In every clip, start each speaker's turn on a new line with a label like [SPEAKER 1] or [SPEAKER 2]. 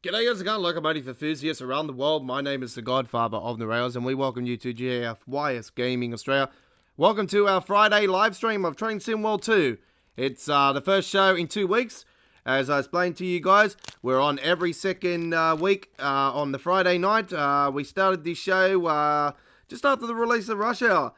[SPEAKER 1] G'day, how's it going? Locomotive enthusiasts around the world. My name is the Godfather of the Rails, and we welcome you to GFYS Gaming Australia. Welcome to our Friday live stream of Train Sim World 2. It's the first show in 2 weeks. As I explained to you guys, we're on every second week on the Friday night. We started this show just after the release of Rush Hour.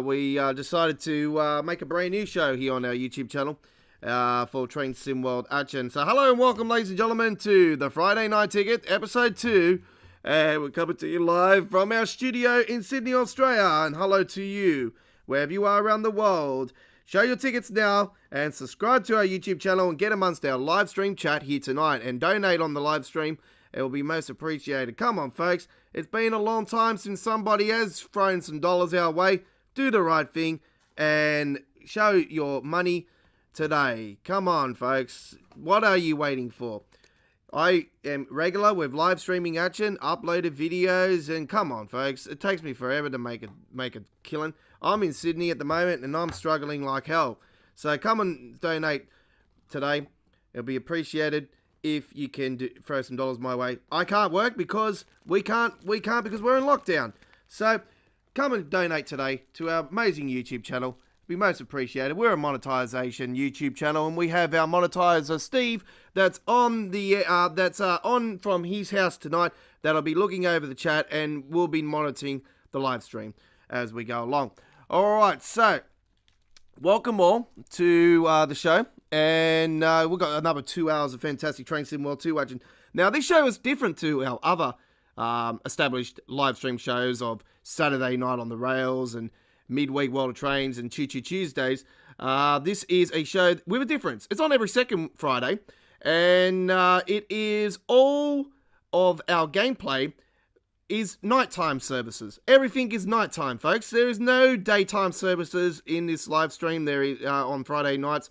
[SPEAKER 1] We decided to make a brand new show here on our YouTube channel. For Train Sim World Action. So hello and welcome, ladies and gentlemen, to the Friday Night Ticket, episode 2. And we're coming to you live from our studio in Sydney, Australia. And hello to you, wherever you are around the world. Show your tickets now and subscribe to our YouTube channel and get amongst our live stream chat here tonight. And donate on the live stream. It will be most appreciated. Come on, folks. It's been a long time since somebody has thrown some dollars our way. Do the right thing and show your money today. Come on, folks. What are you waiting for? I am regular with live streaming action, uploaded videos, and come on, folks. It takes me forever to make a killing. I'm in Sydney at the moment, and I'm struggling like hell. So come and donate today. It'll be appreciated if you can throw some dollars my way. I can't work because we can't because we're in lockdown. So come and donate today to our amazing YouTube channel. Be most appreciated. We're a monetization YouTube channel, and we have our monetizer Steve that's on the on from his house tonight. That'll be looking over the chat, and we'll be monitoring the live stream as we go along. All right, so welcome all to the show, and we've got another 2 hours of fantastic Train Sim World 2 action. Now, this show is different to our other established live stream shows of Saturday Night on the Rails and Midweek World of Trains and Choo Choo Tuesdays. This is a show with a difference. It's on every second Friday, and it is all of our gameplay is nighttime services. Everything is nighttime, folks. There is no daytime services in this live stream. There is on Friday nights.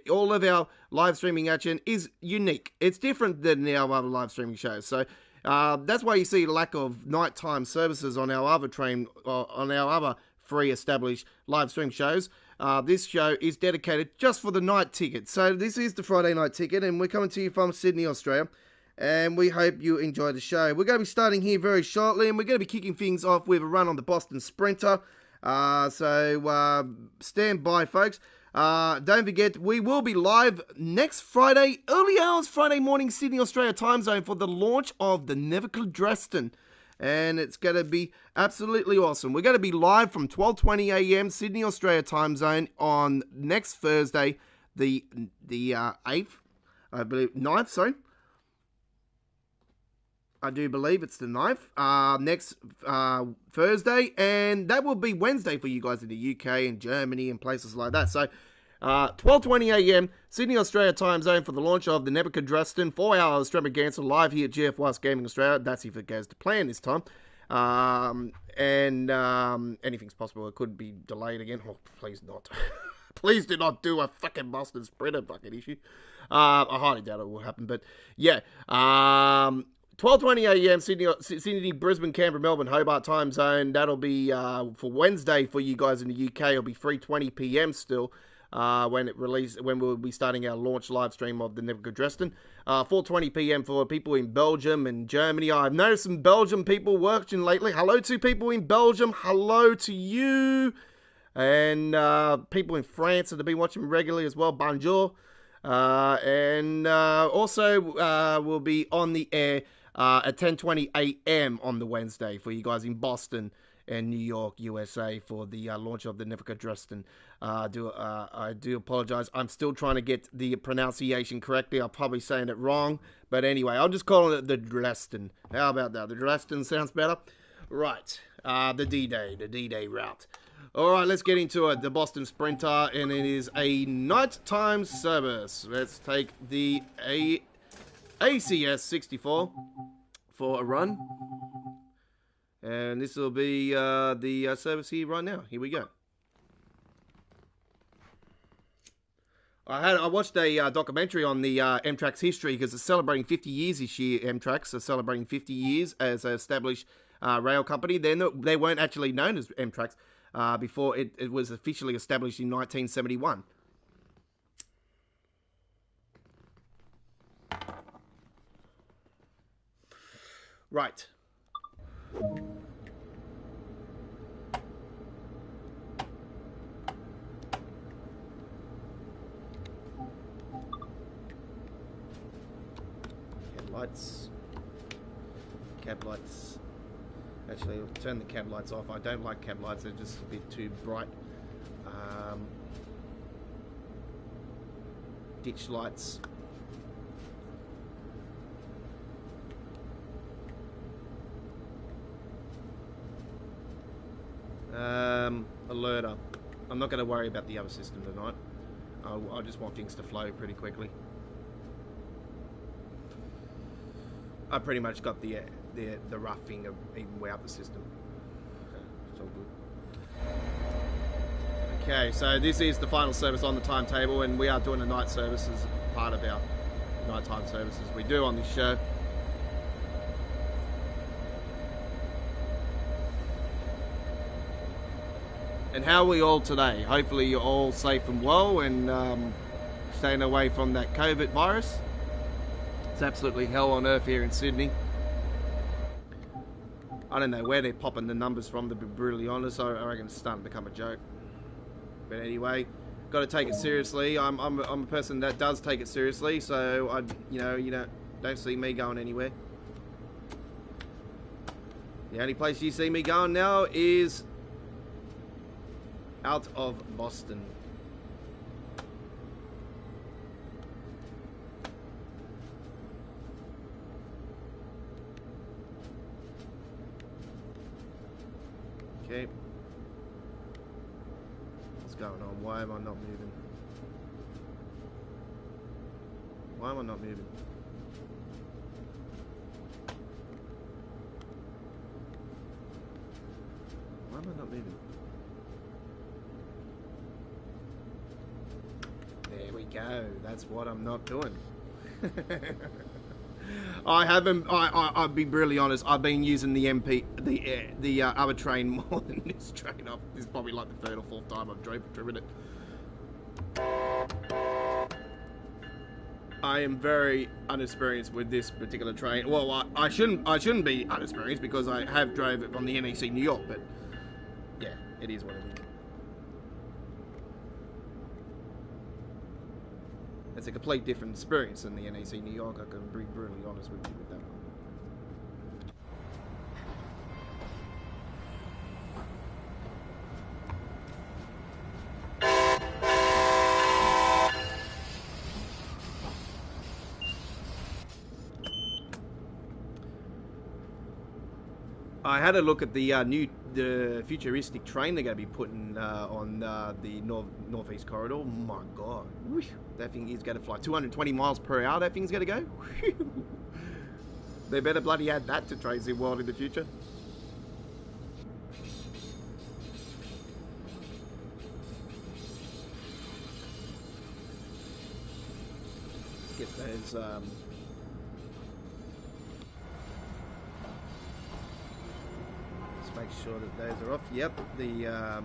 [SPEAKER 1] All of our live streaming action is unique. It's different than our other live streaming shows. So that's why you see lack of nighttime services on our other free established live stream shows. This show is dedicated just for the night ticket. So this is the Friday night ticket, and we're coming to you from Sydney, Australia. And we hope you enjoy the show. We're going to be starting here very shortly, and we're going to be kicking things off with a run on the Boston Sprinter. So stand by, folks. Don't forget, we will be live next Friday, early hours Friday morning, Sydney, Australia time zone for the launch of the Dresden. And it's going to be absolutely awesome. We're going to be live from 12:20 a.m. Sydney, Australia time zone on next Thursday, the 8th, I believe, 9th, sorry. I do believe it's the 9th, next Thursday, and that will be Wednesday for you guys in the UK and Germany and places like that. So 12:20 a.m. Sydney, Australia time zone for the launch of the Dresden 4-hour extravaganza live here at GFYS Gaming Australia. That's if it goes to plan this time. Anything's possible. It could be delayed again. Oh, please not. Please do not do a fucking Boston Sprinter fucking issue. I highly doubt it will happen, but yeah. 12:20 a.m. Sydney, Brisbane, Canberra, Melbourne, Hobart time zone. That'll be for Wednesday for you guys in the UK. It'll be 3:20 p.m. still. When we'll be starting our launch live stream of the Dresden. 4:20 p.m. for people in Belgium and Germany. I've noticed some Belgium people working lately. Hello to people in Belgium. Hello to you. And people in France that have been watching regularly as well. Bonjour. Also we'll be on the air at 10:20 a.m. on the Wednesday for you guys in Boston and New York, USA for the launch of the Dresden. I do apologize. I'm still trying to get the pronunciation correctly. I'm probably saying it wrong. But anyway, I'll just call it the Dresden. How about that? The Dresden sounds better? Right. The D-Day route. All right, let's get into it. The Boston Sprinter, and it is a nighttime service. Let's take the ACS 64 for a run. And this will be the service here right now. Here we go. I watched a documentary on the Amtrak's history because it's celebrating 50 years this year. Amtrak's are celebrating 50 years as an established rail company. They weren't actually known as Amtrak's before it was officially established in 1971. Right. Headlights. Cab lights. Actually, I'll turn the cab lights off. I don't like cab lights, they're just a bit too bright. Ditch lights. Alerter. I'm not going to worry about the other system tonight. I just want things to flow pretty quickly. I pretty much got the rough thing of even way up the system. It's all good. Okay, so this is the final service on the timetable, and we are doing a night service as part of our nighttime services we do on this show. And how are we all today? Hopefully you're all safe and well and staying away from that COVID virus. It's absolutely hell on earth here in Sydney. I don't know where they're popping the numbers from, to be brutally honest. I reckon it's starting to become a joke. But anyway, got to take it seriously. I'm a person that does take it seriously, so you don't see me going anywhere. The only place you see me going now is out of Boston. Okay. What's going on? Why am I not moving? Why am I not moving? Why am I not moving? There we go. That's what I'm not doing. I haven't. I'll be brutally honest. I've been using the the other train more than this train. This is probably like the third or fourth time I've driven it. I am very unexperienced with this particular train. Well, I shouldn't be unexperienced because I have drove it from the NEC New York. But yeah, it is what it is. It's a complete different experience than the NEC New York. I can be brutally honest with you with that one. I had a look at the futuristic train they're going to be putting on the northeast corridor. Oh my god, that thing is going to fly 220 miles per hour. That thing's going to go. They better bloody add that to Train Sim World in the future. Let's get those. Make sure that those are off. Yep, the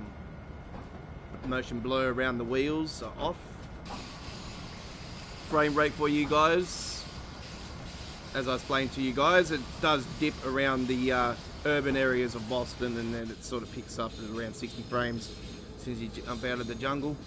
[SPEAKER 1] motion blur around the wheels are off. Frame rate for you guys. As I explained to you guys, it does dip around the urban areas of Boston, and then it sort of picks up at around 60 frames as soon as you jump out of the jungle.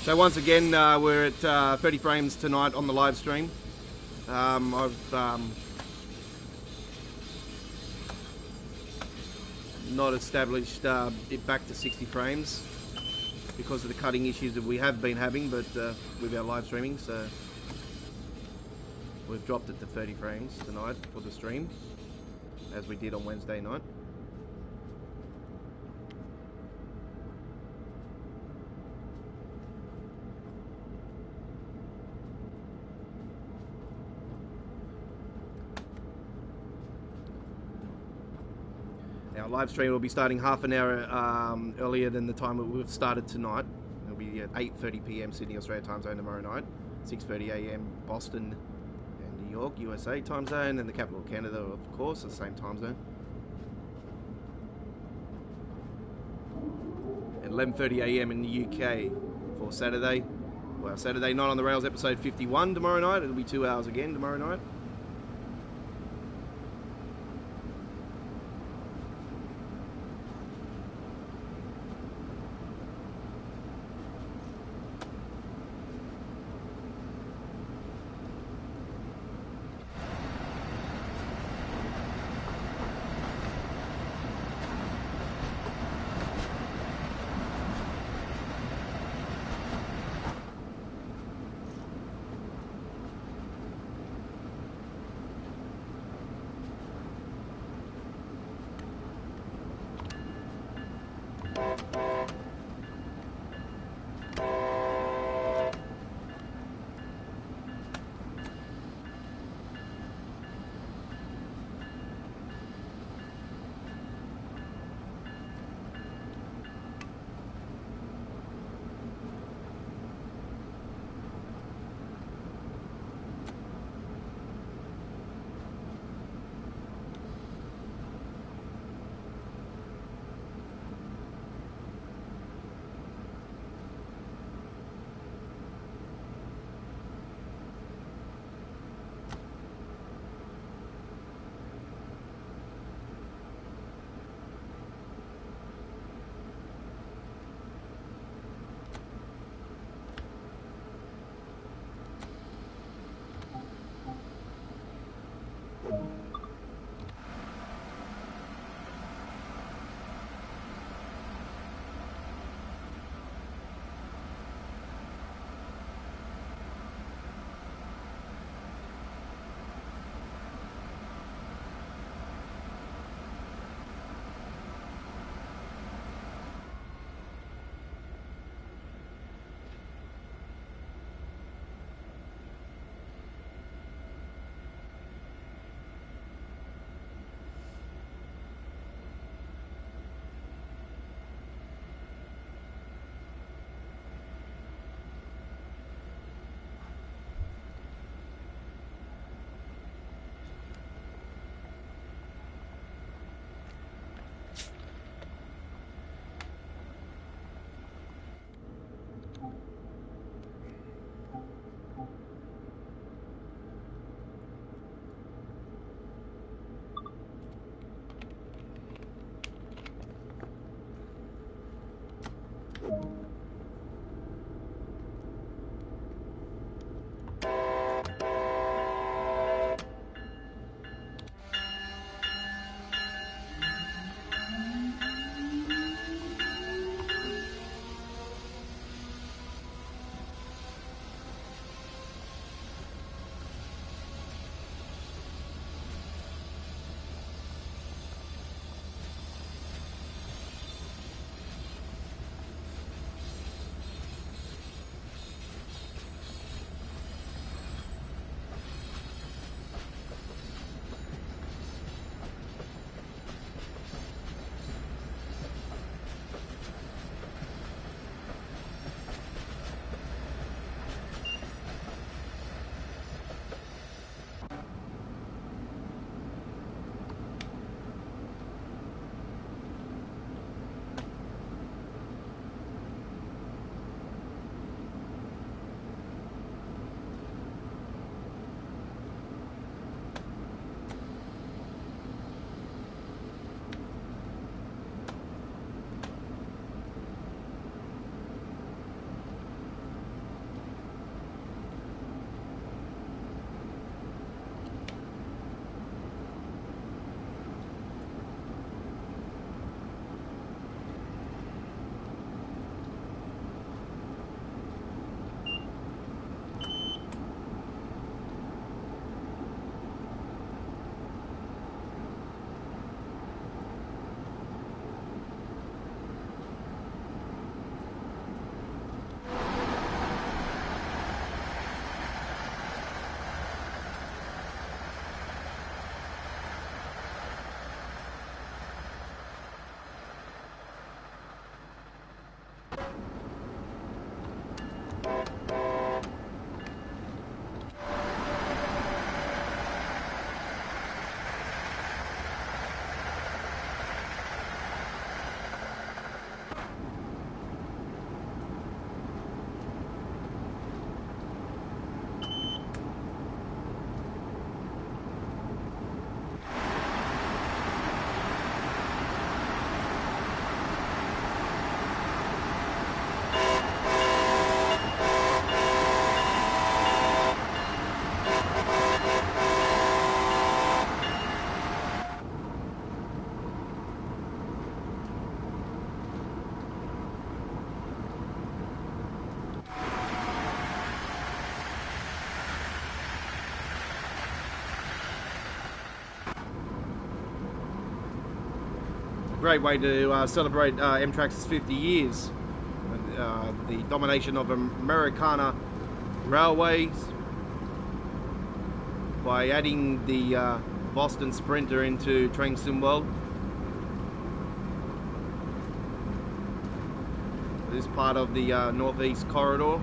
[SPEAKER 1] So once again, we're at 30 frames tonight on the live stream. I've not established it back to 60 frames because of the cutting issues that we have been having, but with our live streaming, so we've dropped it to 30 frames tonight for the stream, as we did on Wednesday night. Our live stream will be starting half an hour earlier than the time we've started tonight. It'll be at 8:30 p.m. Sydney, Australia time zone tomorrow night, 6:30 a.m. Boston and New York, USA time zone, and the capital of Canada, of course, the same time zone. At 11:30 a.m. in the UK for Saturday. Well, Saturday Night on the Rails episode 51 tomorrow night. It'll be 2 hours again tomorrow night. great way to celebrate Amtrak's 50 years. The domination of Americana Railways by adding the Boston Sprinter into Train Sim World. This part of the Northeast Corridor.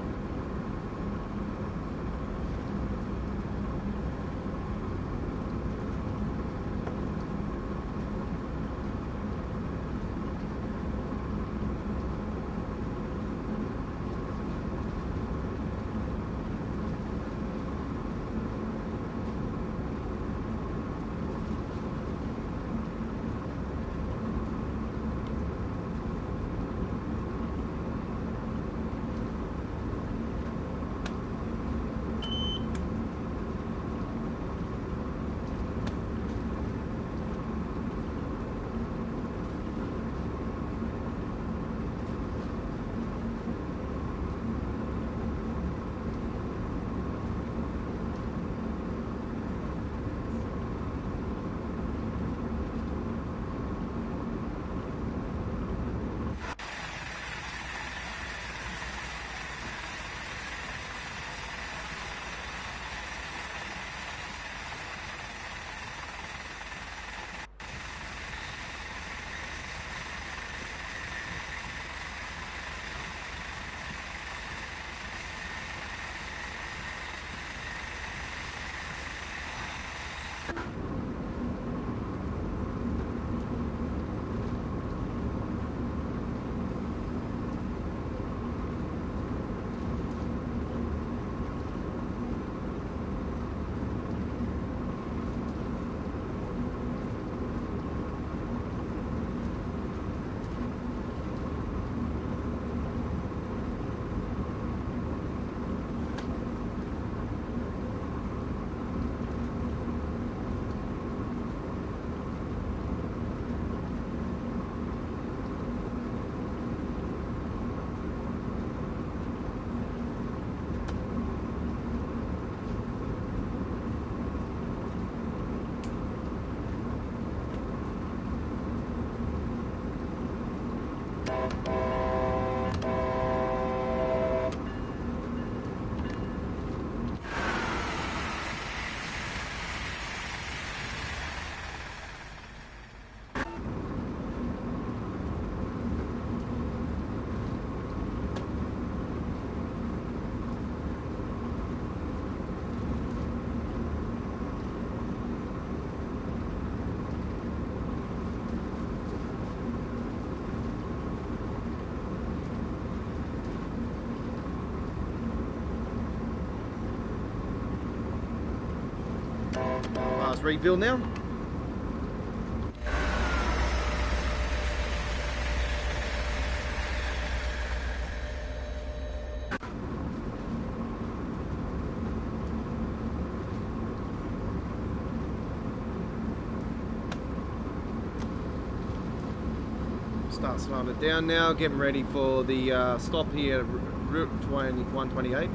[SPEAKER 1] Refill now. Start slowing it down now, getting ready for the stop here at Route 128.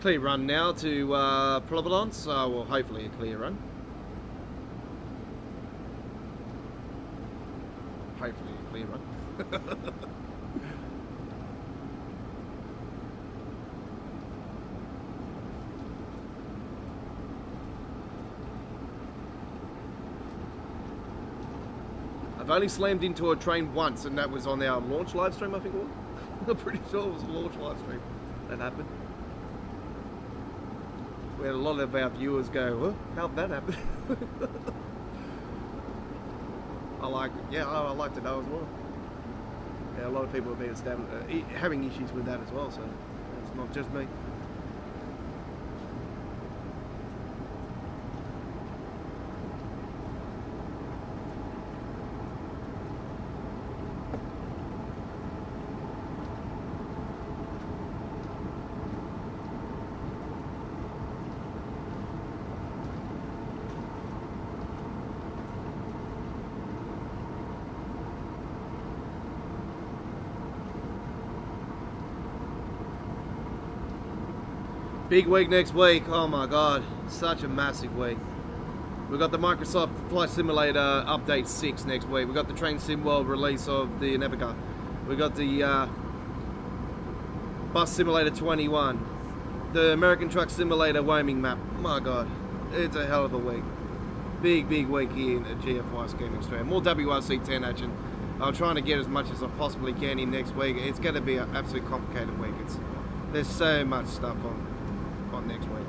[SPEAKER 1] Clear run now to Providence. Well, hopefully a clear run. Hopefully a clear run. I've only slammed into a train once, and that was on our launch live stream, I think it was. I'm pretty sure it was a launch live stream that happened. We had a lot of our viewers go, "What? How'd that happen?" I like to know as well. Yeah, a lot of people have been having issues with that as well, so it's not just me. Big week next week. Oh my god, such a massive week. We've got the Microsoft Flight Simulator Update 6 next week. We've got the Train Sim World release of the Navigator. We've got the Bus Simulator 21. The American Truck Simulator Wyoming map. My god, it's a hell of a week. Big week here at GFYSLIVE Gaming Australia. More WRC 10 action. I'm trying to get as much as I possibly can in next week. It's going to be an absolutely complicated week. There's so much stuff on next week.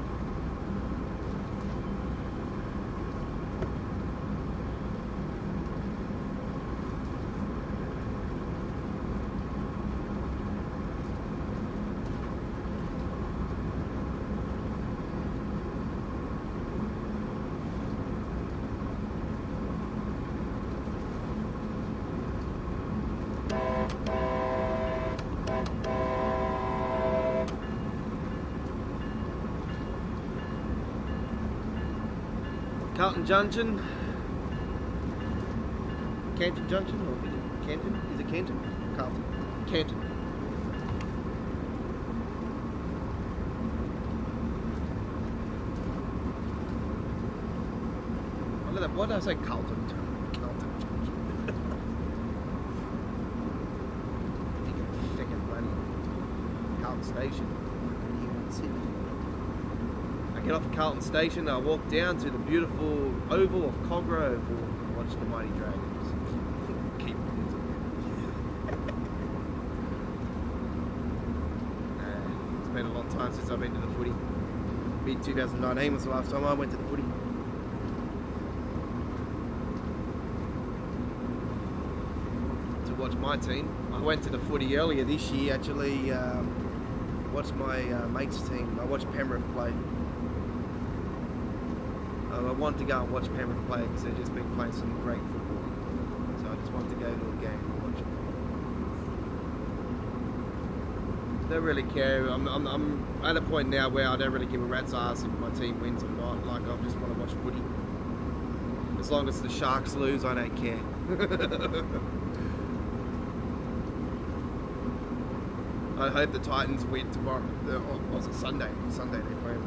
[SPEAKER 1] Carlton Junction, Canton Junction, or is it Canton? Is it Canton? Carlton, Canton. Why did I say Carlton? Carlton Junction. Second bloody Carlton Station. Get off at Carlton Station, I walk down to the beautiful oval of Cogra Oval and watch the Mighty Dragons. Keep it's been a long time since I've been to the footy. Mid 2019 was the last time I went to the footy. To watch my team. I went to the footy earlier this year actually, watched my mate's team. I watched Penrith play. I wanted to go and watch Penrith play because they've just been playing some great football. So I just wanted to go to a game and watch it. Don't really care. I'm at a point now where I don't really give a rat's ass if my team wins or not. Like, I just want to watch footy. As long as the Sharks lose, I don't care. I hope the Titans win tomorrow. Was it Sunday? Sunday they play.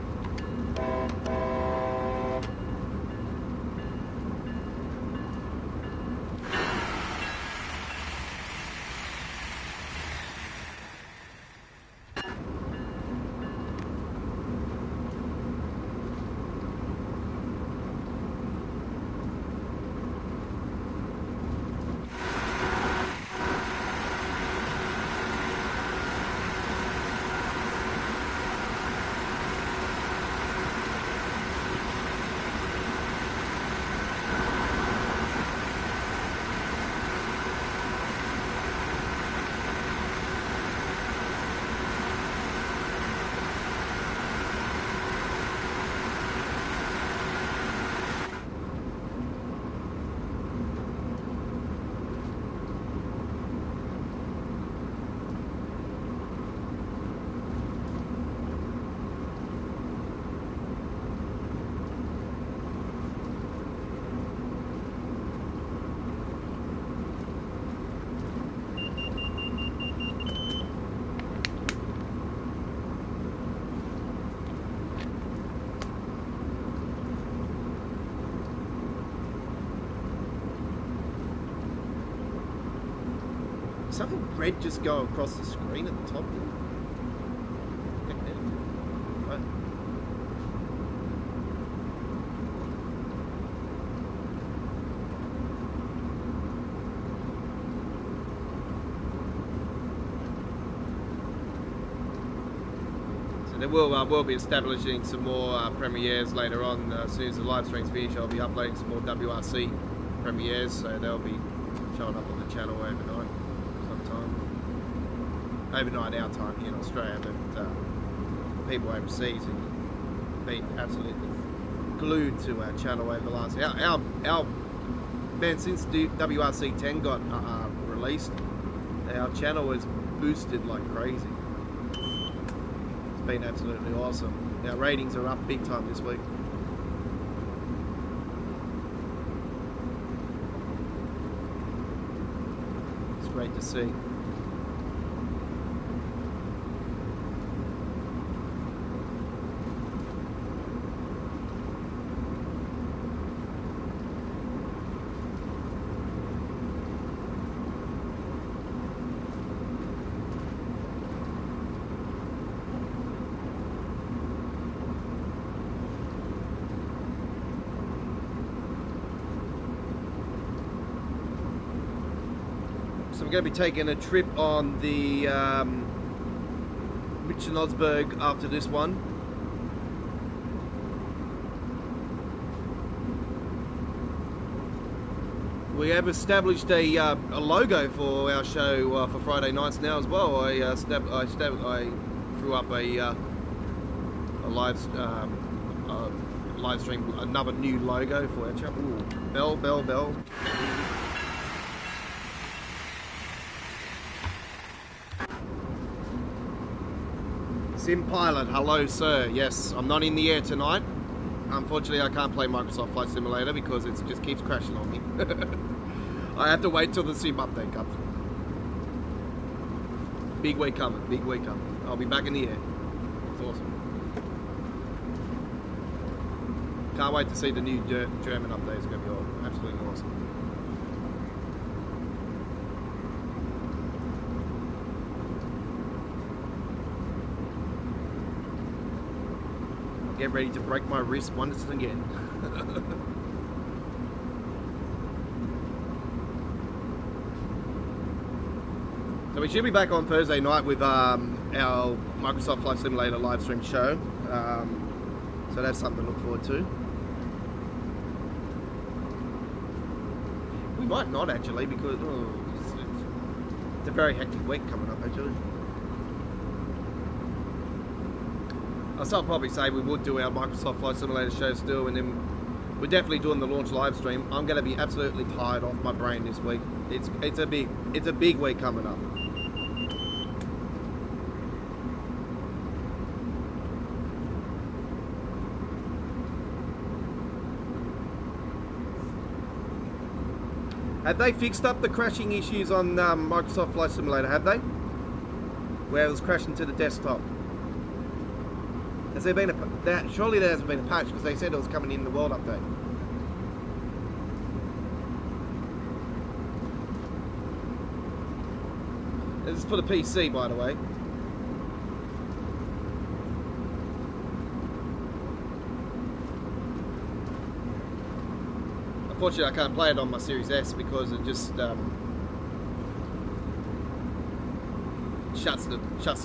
[SPEAKER 1] something red just go across the screen at the top here? Right. So there will be establishing some more premieres later on. As soon as the live stream's finished, I'll be uploading some more WRC premieres, so they'll be showing up on the channel overnight sometime. Overnight our time here in Australia, but people overseas have been absolutely glued to our channel over the last... Man, since WRC 10 got released, our channel has boosted like crazy. It's been absolutely awesome. Our ratings are up big time this week. It's great to see. So we're going to be taking a trip on the Richard Osberg after this one. We have established a logo for our show for Friday nights now as well. I threw up a live stream, another new logo for our channel. Ooh, bell. Sim Pilot, hello sir. Yes, I'm not in the air tonight. Unfortunately, I can't play Microsoft Flight Simulator because it just keeps crashing on me. I have to wait till the Sim update comes. Big week coming, big week coming. I'll be back in the air. It's awesome. Can't wait to see the new German update. It's going to be absolutely awesome. Get ready to break my wrist once again. So we should be back on Thursday night with our Microsoft Flight Simulator live stream show. So that's something to look forward to. We might not actually, because it's a very hectic week coming up actually. I'll probably say we would do our Microsoft Flight Simulator show still, and then we're definitely doing the launch live stream. I'm going to be absolutely tired off my brain this week. It's a big week coming up. Have they fixed up the crashing issues on Microsoft Flight Simulator? Have they? Where it was crashing to the desktop. Has there been surely there hasn't been a patch, because they said it was coming in the world update. This is for the PC, by the way. Unfortunately, I can't play it on my Series S because it just shuts the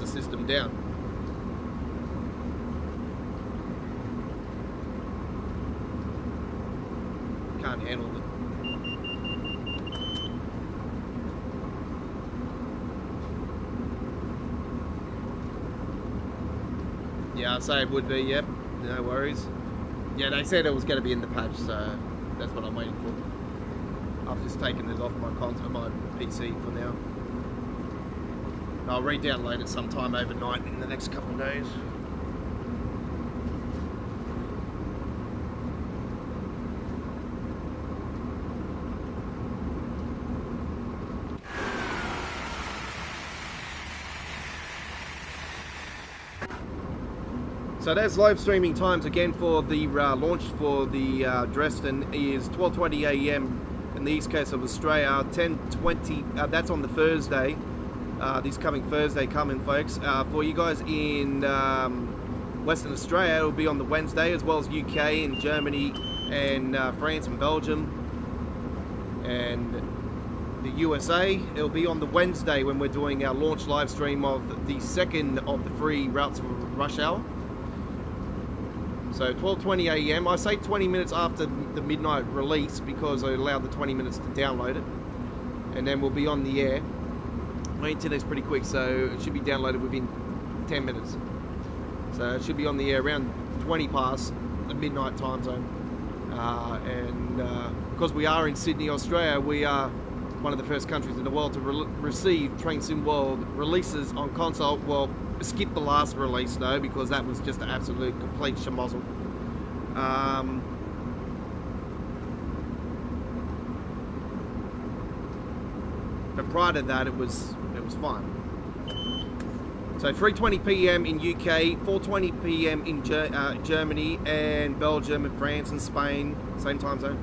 [SPEAKER 1] system down. Can't handle it. Yeah, I'd say it would be, yep. No worries. Yeah, they said it was going to be in the patch, so that's what I'm waiting for. I've just taken it off my PC for now. I'll re-download it sometime overnight in the next couple of days. So there's live streaming times again for the launch for the Dresden is 12:20 AM in the east coast of Australia, 10:20. That's on the Thursday. This coming Thursday coming, folks. For you guys in Western Australia, it will be on the Wednesday, as well as UK and Germany and France and Belgium. And the USA, it'll be on the Wednesday when we're doing our launch live stream of the second of the 3 routes of rush hour. So 12:20 a.m. I say 20 minutes after the midnight release because I allowed the 20 minutes to download it. And then we'll be on the air. My internet's pretty quick, so it should be downloaded within 10 minutes. So it should be on the air around 20 past the midnight time zone. Because we are in Sydney, Australia, we are one of the first countries in the world to receive Train Sim World releases on console. Well, skip the last release though, because that was just an absolute complete schmozzle. But prior to that, it was fine. So 3:20 p.m. in UK, 4:20 p.m. in Germany and Belgium and France and Spain, same time zone.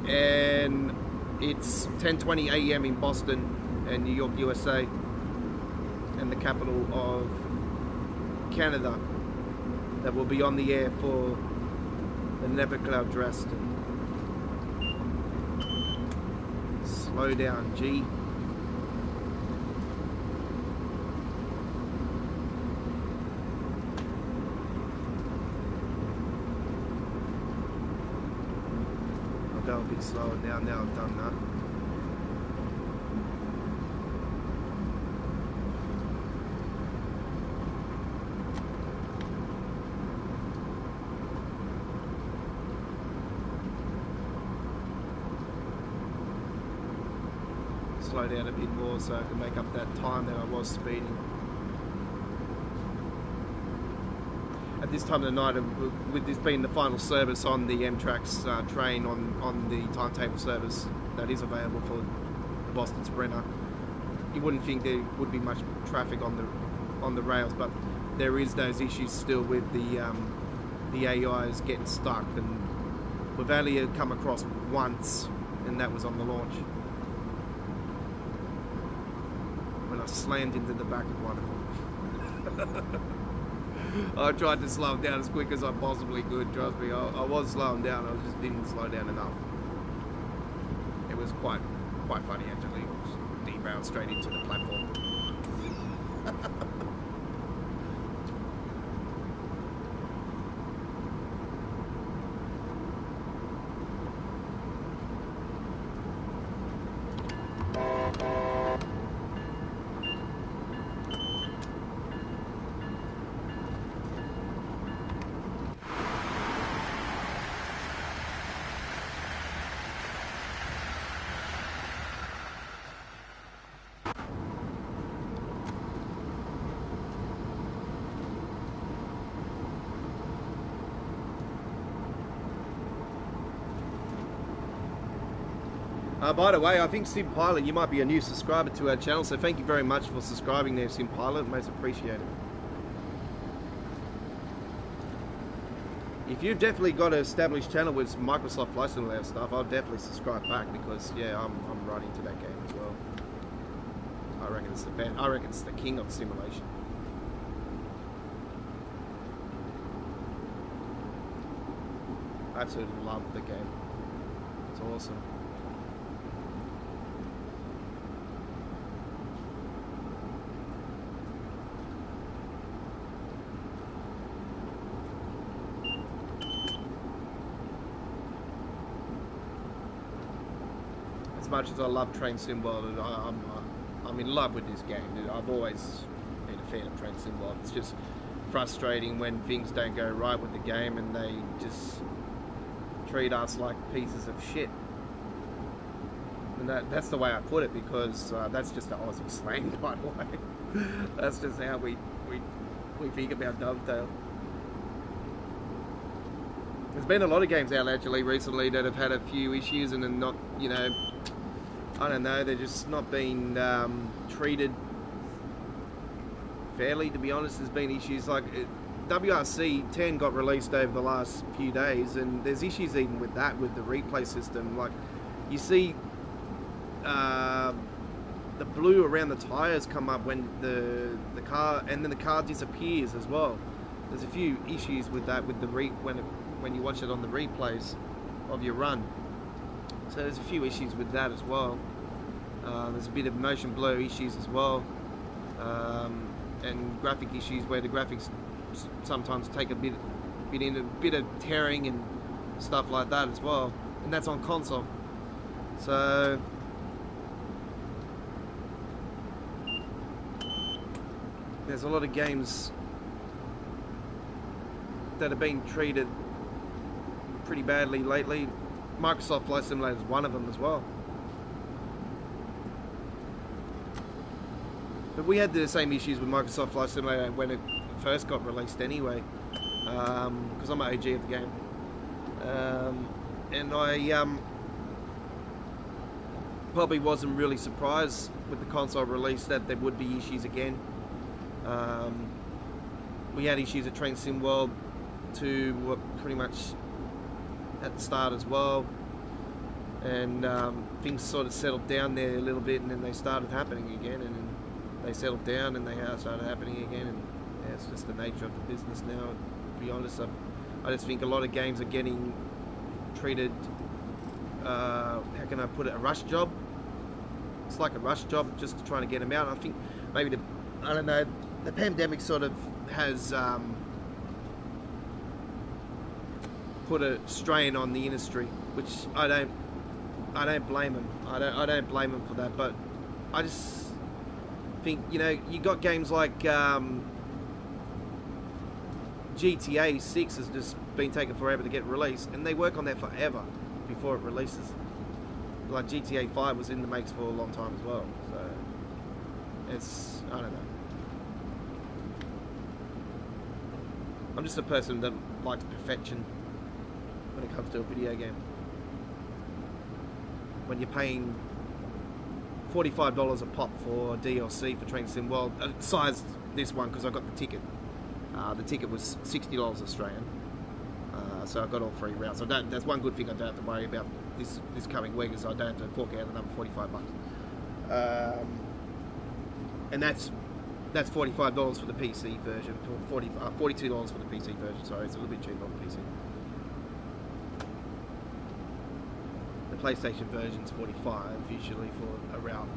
[SPEAKER 1] And it's 10:20 a.m. in Boston and New York, USA, and the capital of Canada, that will be on the air for the Never Cloud Dresden. Slow down, G. I'll go a bit slower down now I've done that. Slow down a bit more so I can make up that time that I was speeding. At this time of the night, with this being the final service on the M-Trax train on the timetable service that is available for the Boston Sprinter, you wouldn't think there would be much traffic on the rails, but there is those issues still with the AIs getting stuck, and we've only come across once, and that was on the launch. I slammed into the back of one of them. I tried to slow him down as quick as I possibly could, trust me. I was slowing down, I just didn't slow down enough. It was quite funny actually. Just derailed straight into the platform. By the way, I think Sim Pilot, you might be a new subscriber to our channel, so thank you very much for subscribing there, Sim Pilot. Most appreciated. If you've definitely got an established channel with Microsoft Flight Simulator stuff, I'll definitely subscribe back because yeah, I'm right into that game as well. I reckon it's the king of simulation. I absolutely love the game. It's awesome. As much as I love Train Sim World, I'm in love with this game. I've always been a fan of Train Sim World. It's just frustrating when things don't go right with the game and they just treat us like pieces of shit. And that's the way I put it, because that's just the Aussie slang, by the way. That's just how we think about Dovetail. There's been a lot of games out actually recently that have had a few issues and are not, you know, I don't know, they're just not being treated fairly, to be honest. There's been issues like WRC 10 got released over the last few days, and there's issues even with that, with the replay system. Like, you see the blue around the tires come up when the car, and then the car disappears as well. There's a few issues with that with the when you watch it on the replays of your run. So there's a few issues with that as well. There's a bit of motion blur issues as well, and graphic issues where the graphics sometimes take a bit of tearing and stuff like that as well, and that's on console. So there's a lot of games that have been treated pretty badly lately. Microsoft Flight Simulator is one of them as well. But we had the same issues with Microsoft Flight Simulator when it first got released anyway, because I'm an OG of the game. And I probably wasn't really surprised with the console release that there would be issues again. We had issues at Train Sim World 2 pretty much at the start as well, and things sort of settled down there a little bit, and then they started happening again, and then they settled down and they started happening again, and yeah, it's just the nature of the business now. To be honest, I just think a lot of games are getting treated, how can I put it, a rush job. It's like a rush job just to trying to get them out. I think maybe the pandemic sort of has put a strain on the industry, which I don't blame them. I don't blame them for that, but I just think, you know, you got games like GTA 6 has just been taking forever to get released, and they work on that forever before it releases. Like GTA 5 was in the makes for a long time as well, so it's, I don't know. I'm just a person that likes perfection when it comes to a video game. When you're paying $45 a pop for DLC for Train Sim World, besides this one, because I got the ticket. The ticket was $60 Australian, so I got all 3 routes. So that's one good thing I don't have to worry about this coming week, is I don't have to fork out another $45. And that's $45 for the PC version, $42 for the PC version. Sorry, it's a little bit cheaper on the PC. The PlayStation version's $45 usually for a route.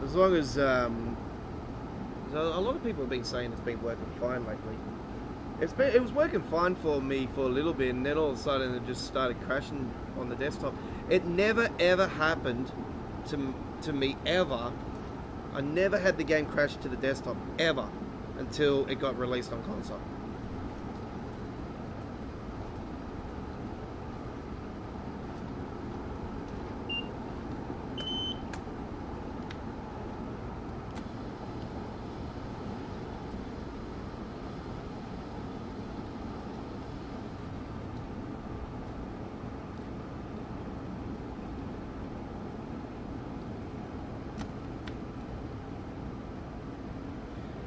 [SPEAKER 1] As long as a lot of people have been saying it's been working fine lately. It was working fine for me for a little bit, and then all of a sudden it just started crashing on the desktop. It never ever happened to me ever. I never had the game crash to the desktop ever until it got released on console.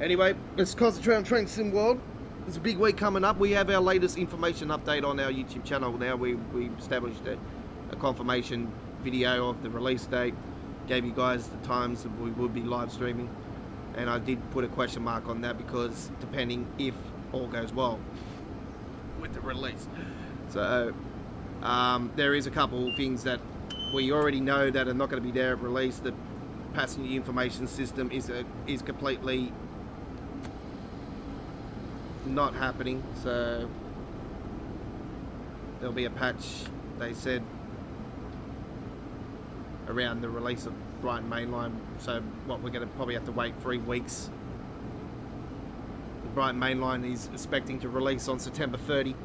[SPEAKER 1] Anyway, let's concentrate on Train Sim World. There's a big week coming up. We have our latest information update on our YouTube channel now. We established a confirmation video of the release date, gave you guys the times that we would be live streaming, and I did put a question mark on that because depending if all goes well with the release. So there is a couple of things that we already know that are not going to be there at release. The passenger information system is completely not happening, so there'll be a patch, they said, around the release of Brighton Mainline. So what, we're going to probably have to wait 3 weeks The Brighton Main Line is expecting to release on September 30.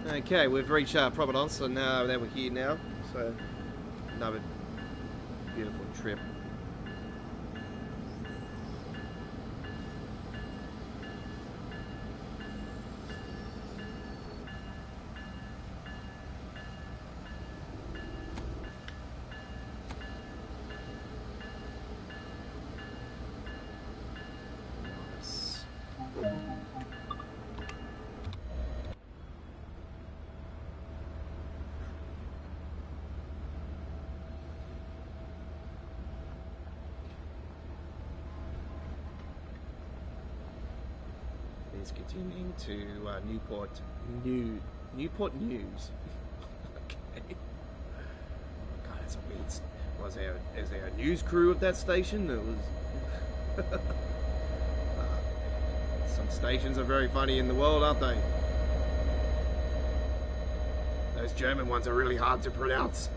[SPEAKER 1] Okay, we've reached Providence, and now we're here now. So another beautiful trip. Nice. Is continuing to Newport News. Okay. God, that's weird. Is there a news crew at that station? It was. Some stations are very funny in the world, aren't they? Those German ones are really hard to pronounce.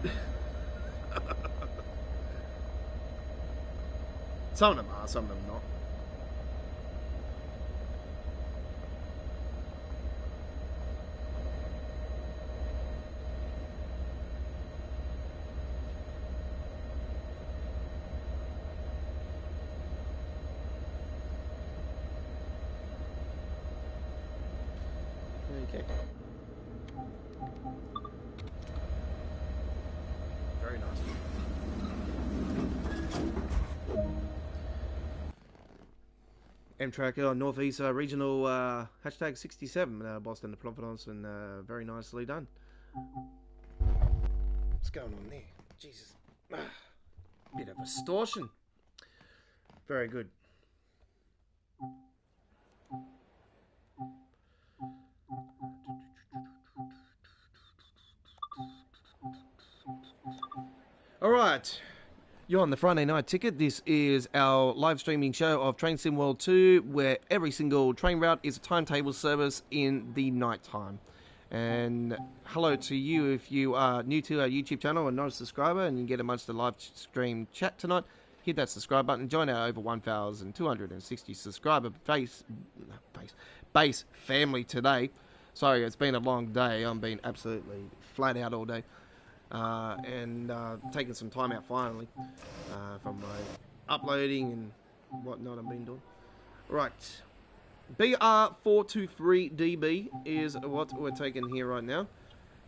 [SPEAKER 1] Some of them are, some of them not. Okay. Very nice. Amtrak Northeast Regional hashtag 67 Boston to Providence, and very nicely done. What's going on there? Jesus. Bit of distortion. Very good. Alright, you're on the Friday Night Ticket. This is our live streaming show of Train Sim World 2, where every single train route is a timetable service in the night time. And hello to you if you are new to our YouTube channel and not a subscriber, and you get amongst the live stream chat tonight. Hit that subscribe button, join our over 1,260 subscriber base family today. Sorry, it's been a long day. I'm being absolutely flat out all day. And taking some time out finally from my uploading and whatnot I've been doing. Right, BR423DB is what we're taking here right now,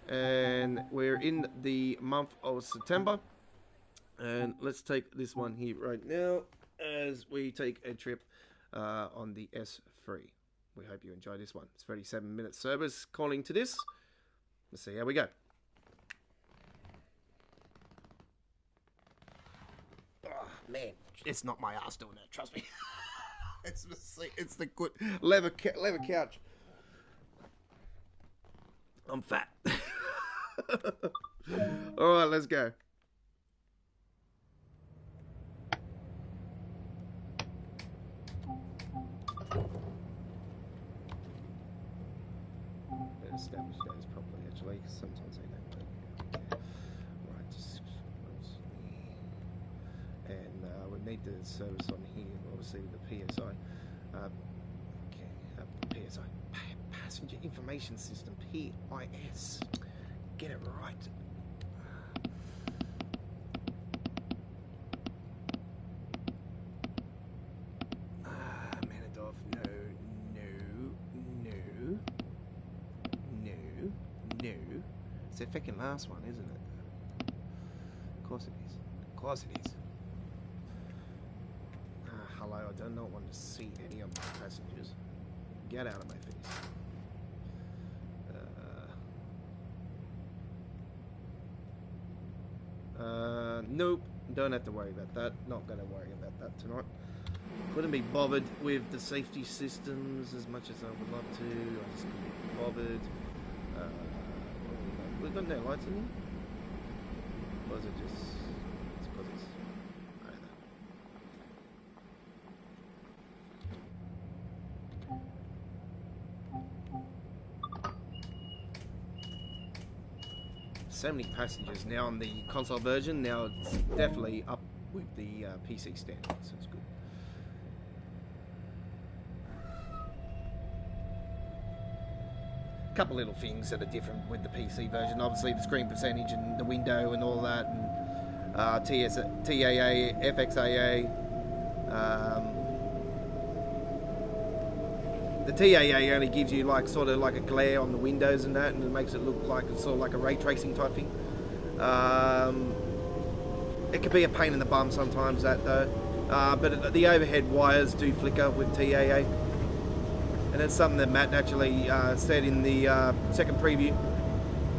[SPEAKER 1] and we're in the month of September, and let's take this one here right now as we take a trip on the S3. We hope you enjoy this one. It's 37-minute service calling to this. Let's see how we go. Oh, man, it's not my ass doing that, trust me. It's the good leather couch. I'm fat. Alright, let's go. Better establish those properly, actually, because sometimes they don't work. Right, just and we need the service on here, obviously with the PSI. PSI, Passenger Information System, PIS. Get it right. Manadov, no. It's the fucking last one, isn't it? Of course it is. I do not want to see any of my passengers. Get out of my face. Nope, don't have to worry about that. Not going to worry about that tonight. Couldn't be bothered with the safety systems as much as I would love to. I just couldn't be bothered. We've got no lights in here? Or is it just... it's because it's... I don't know. So many passengers now on the console version. Now it's definitely up with the PC standard, so it's good. Couple little things that are different with the PC version. Obviously the screen percentage and the window and all that, and TAA, FXAA. The TAA only gives you like sort of like a glare on the windows and that, and it makes it look like it's sort of like a ray tracing type thing. It can be a pain in the bum sometimes, that though. But the overhead wires do flicker with TAA. And it's something that Matt actually said in the second preview,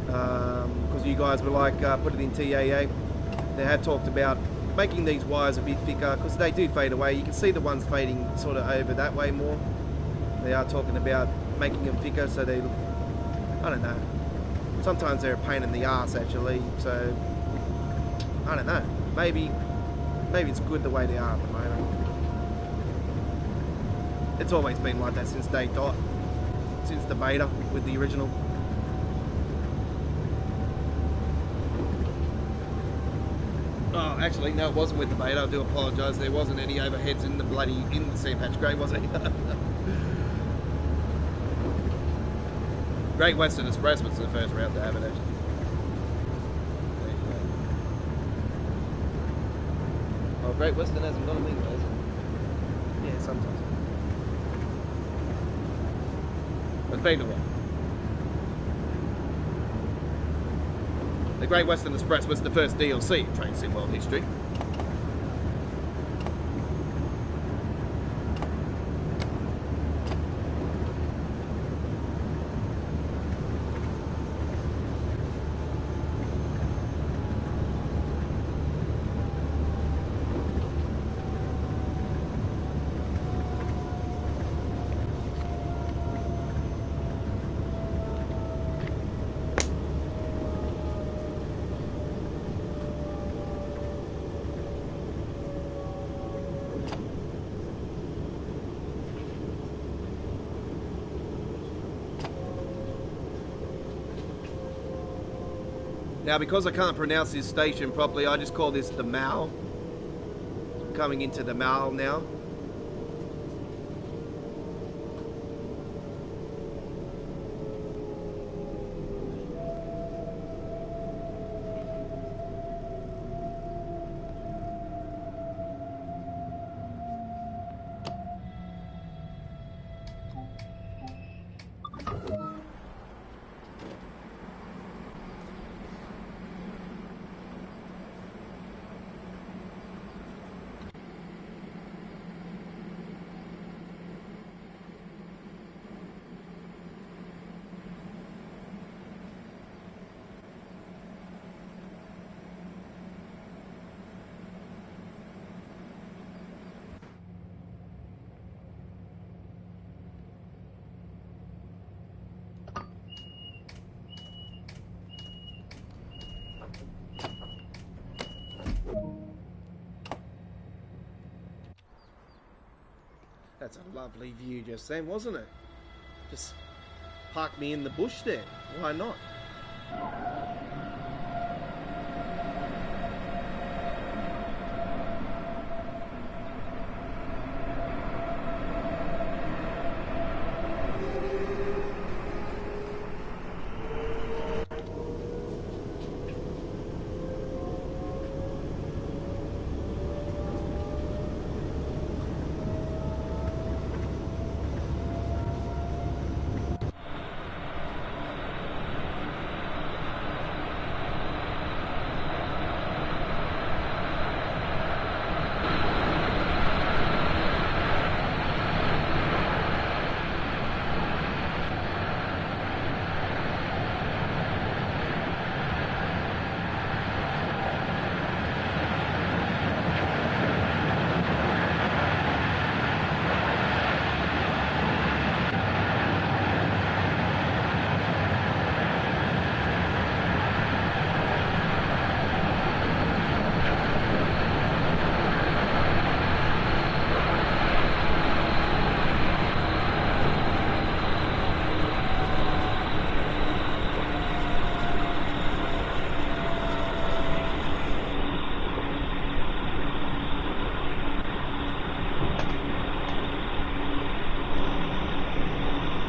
[SPEAKER 1] because you guys were like, put it in TAA. They have talked about making these wires a bit thicker, because they do fade away. You can see the ones fading sort of over that way more. They are talking about making them thicker, so they look, I don't know. Sometimes they're a pain in the ass actually, so I don't know. Maybe it's good the way they are at the moment. It's always been like that since day dot, since the beta with the original. Oh, actually, no, it wasn't with the beta. I do apologise. There wasn't any overheads in the Sea Patch Grey, was it? Great Western Express was the first route to have it, actually. There you go. Oh, Great Western hasn't got a link, has it? Yeah, sometimes. It's been a while. The Great Western Express was the first DLC in Train Sim World history. Now, because I can't pronounce this station properly, I just call this the Mall. Coming into the Mall now. That's a lovely view just then, wasn't it? Just park me in the bush there. Why not?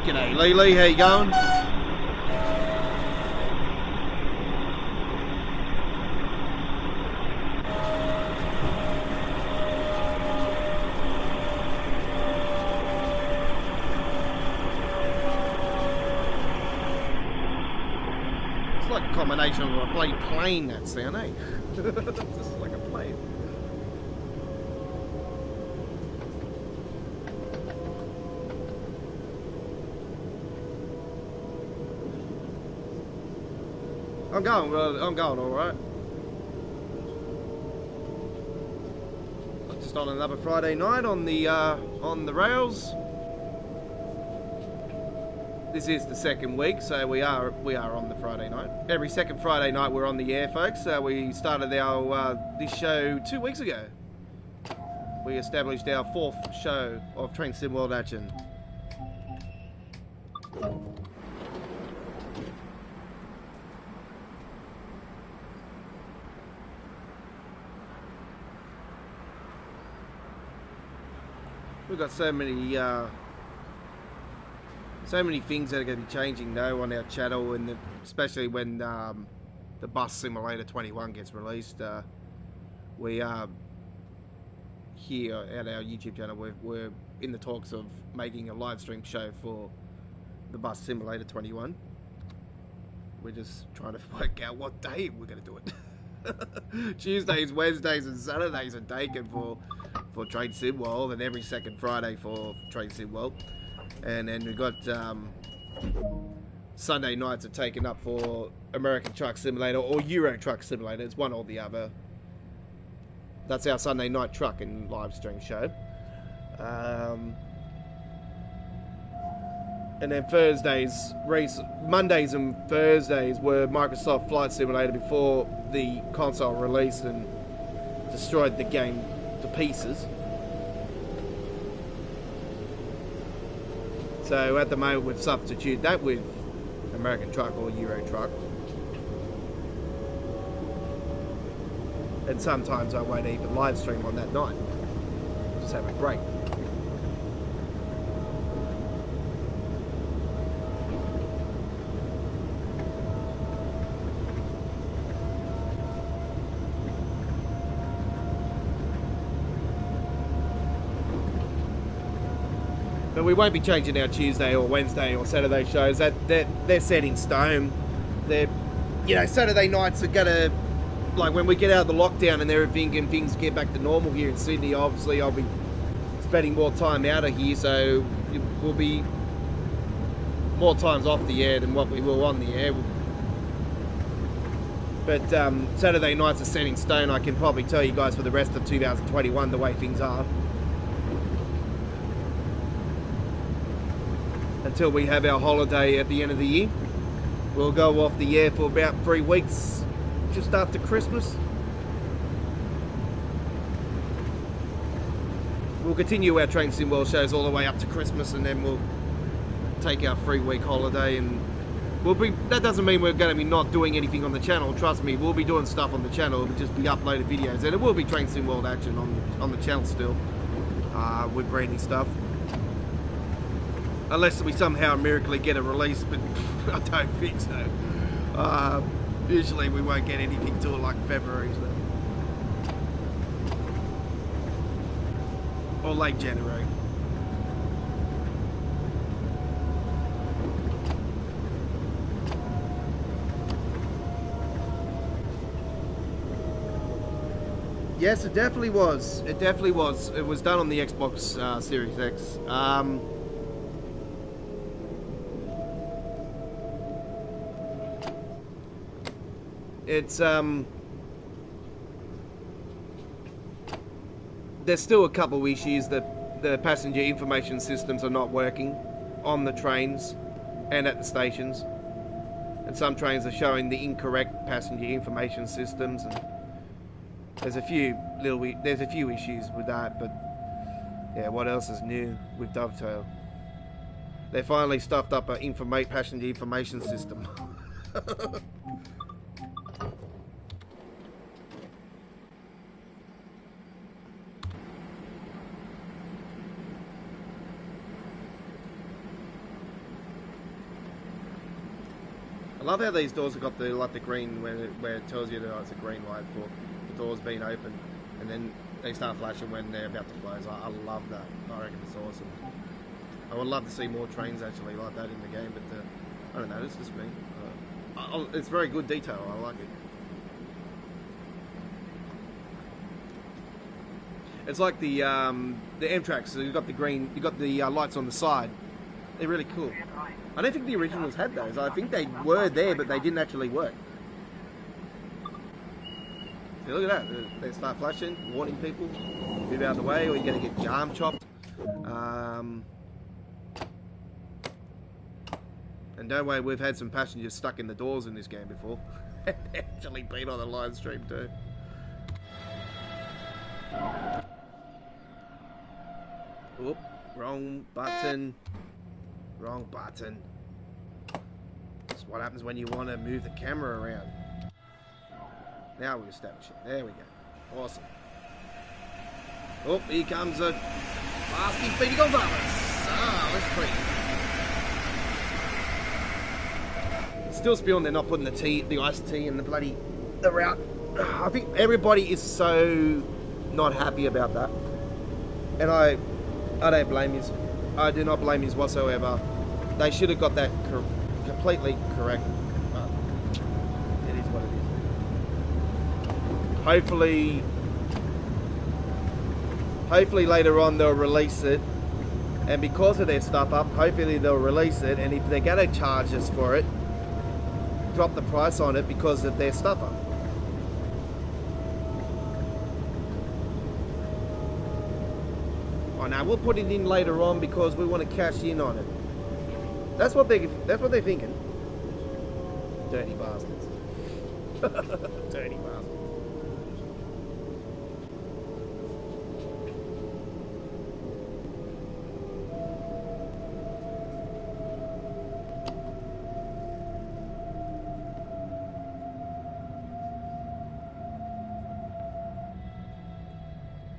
[SPEAKER 1] G'day, Lily. How you going? It's like a combination of a bloody plane, that sound, eh? It's just like a plane. I'm going all right. Just on another Friday night on the rails. This is the second week, so we are on the Friday night. Every second Friday night we're on the air, folks. We started our this show 2 weeks ago. We established our 4th show of Train Sim World Action. We've got so many things that are going to be changing though on our channel, and especially when the Bus Simulator 21 gets released. We are here at our YouTube channel. We're in the talks of making a live stream show for the Bus Simulator 21. We're just trying to work out what day we're going to do it. Tuesdays, Wednesdays, and Saturdays are taken for Train Sim World, and every second Friday for Train Sim World. And then we've got Sunday nights are taken up for American Truck Simulator or Euro Truck Simulator. It's one or the other. That's our Sunday night truck and live stream show. And then Mondays and Thursdays were Microsoft Flight Simulator before the console released and destroyed the game to pieces. So at the moment we've substituted that with American Truck or Euro Truck. And sometimes I won't even live stream on that night. Just have a break. But we won't be changing our Tuesday or Wednesday or Saturday shows. They're set in stone. Saturday nights are gonna, like when we get out of the lockdown and everything and things get back to normal here in Sydney, obviously I'll be spending more time out of here, so it will be more times off the air than what we will on the air. But Saturday nights are set in stone. I can probably tell you guys for the rest of 2021 the way things are. Until we have our holiday at the end of the year. We'll go off the air for about 3 weeks, just after Christmas. We'll continue our Train Sim World shows all the way up to Christmas, and then we'll take our 3-week holiday, and that doesn't mean we're going to be not doing anything on the channel. Trust me, we'll be doing stuff on the channel. It'll just be uploaded videos, and it will be Train Sim World Action on the channel still, with brand new stuff. Unless we somehow miraculously get a release, but I don't think so. Usually we won't get anything till like February, so. Or late January. Yes, it definitely was. It definitely was. It was done on the Xbox Series X. It's there's still a couple of issues that the passenger information systems are not working on the trains and at the stations, and some trains are showing the incorrect passenger information systems, and there's a few issues with that. But yeah, what else is new with Dovetail? They finally stuffed up a passenger information system. I love how these doors have got the like the green where it tells you that it's a green light for the doors being open, and then they start flashing when they're about to close. I love that. I reckon it's awesome. I would love to see more trains actually like that in the game, but I don't know. It's just me. It's very good detail. I like it. It's like the M-Tracks. So you've got the green. You got the lights on the side. They're really cool. I don't think the originals had those. I think they were there, but they didn't actually work. So look at that. They start flashing, warning people, move out of the way, or you're going to get your arm chopped. And don't worry, we've had some passengers stuck in the doors in this game before. Actually been on the live stream too. Oop, wrong button. Wrong button. That's what happens when you want to move the camera around. Now we establish it. There we go. Awesome. Oh, here comes a Lasky Speedy Gonzalez. Ah, let's treat. Still spewing they're not putting the iced tea in the route. I think everybody is so not happy about that. And I don't blame you. I do not blame you whatsoever. They should have got that completely correct. But it is what it is. Hopefully later on they'll release it. And because of their stuff up, hopefully they'll release it. And if they're going to charge us for it, drop the price on it because of their stuff up. Oh, now we'll put it in later on because we want to cash in on it. That's what they're thinking. Dirty bastards. Dirty bastards.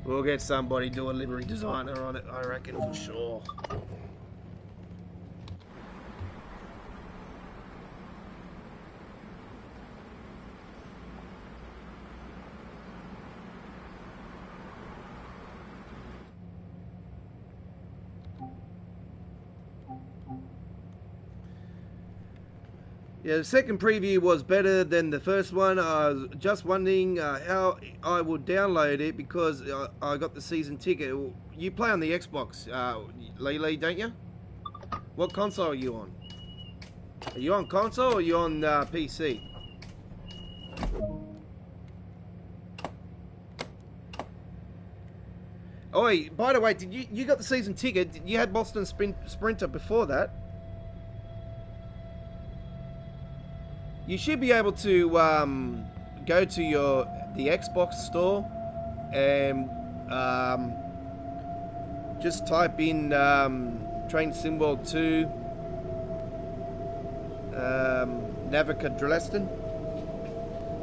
[SPEAKER 1] We'll get somebody do a livery designer on it, I reckon, for sure. Yeah, the second preview was better than the first one. I was just wondering how I would download it because I got the season ticket. You play on the Xbox, Lee, don't you? What console are you on? Are you on console or are you on PC? Oi, by the way, did you got the season ticket? You had Boston Sprinter before that. You should be able to go to the Xbox store and just type in Train Sim World 2 Navica Dresden.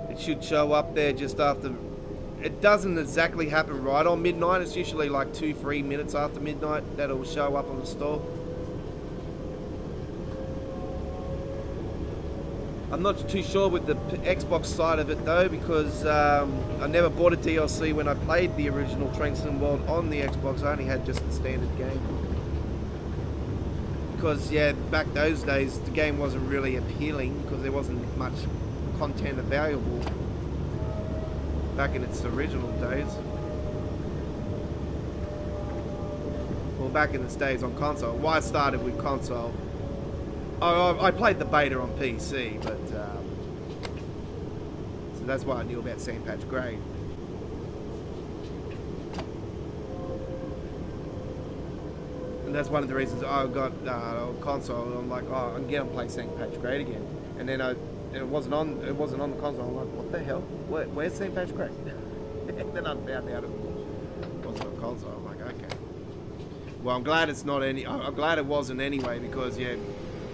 [SPEAKER 1] It should show up there just after. It doesn't exactly happen right on midnight. It's usually like 2-3 minutes after midnight that it will show up on the store. I'm not too sure with the Xbox side of it though, because I never bought a DLC when I played the original Train Sim World on the Xbox. I only had just the standard game. Because yeah, back those days the game wasn't really appealing because there wasn't much content available back in its original days. Well, back in its days on console. Why I started with console. I played the beta on PC, but so that's why I knew about Sand Patch Grade. And that's one of the reasons I got a console. And I'm like, oh, I'm gonna play Sand Patch Grade again. And then it wasn't on the console. I'm like, what the hell? Where's Sand Patch Grade? And then I found out it wasn't on console. I'm like, okay. Well, I'm glad it's not any. I'm glad it wasn't anyway, because yeah.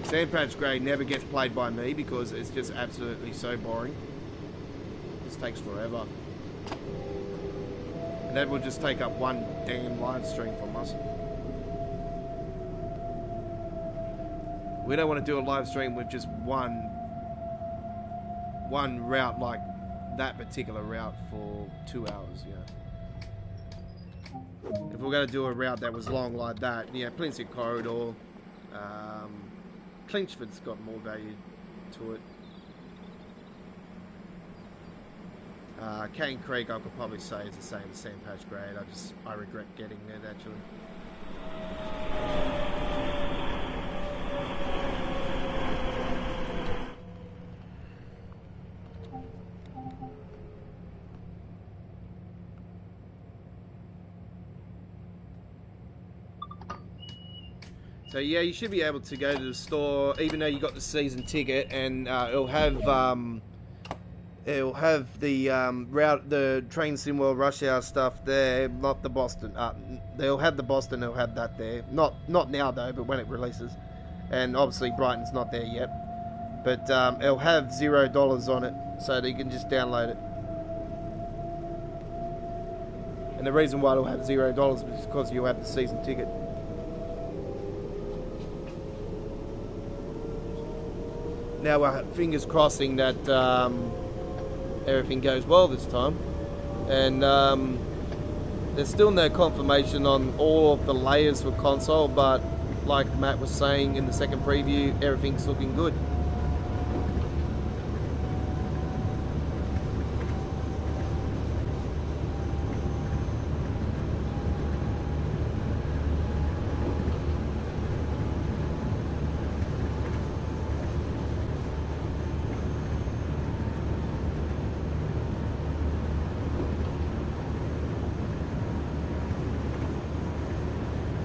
[SPEAKER 1] Sand Patch Grade never gets played by me because it's just absolutely so boring. It just takes forever. And that will just take up one damn live stream from us. We don't want to do a live stream with just one one route like that particular route for 2 hours, you know. If we're going to do a route that was long like that, yeah, Plenty Corridor, Clinchford's got more value to it. Cane Creek, I could probably say is the same as Sandpatch Grade. I regret getting it actually. So yeah, you should be able to go to the store, even though you got the season ticket, and it'll have the route, the Train Sim World Rush Hour stuff there, not the Boston. They'll have the Boston. They'll have that there. Not now though, but when it releases. And obviously Brighton's not there yet. But it'll have $0 on it, so that you can just download it. And the reason why it'll have $0 is because you have the season ticket. Now we're fingers crossing that everything goes well this time, and there's still no confirmation on all of the layers for console, but like Matt was saying in the second preview, everything's looking good.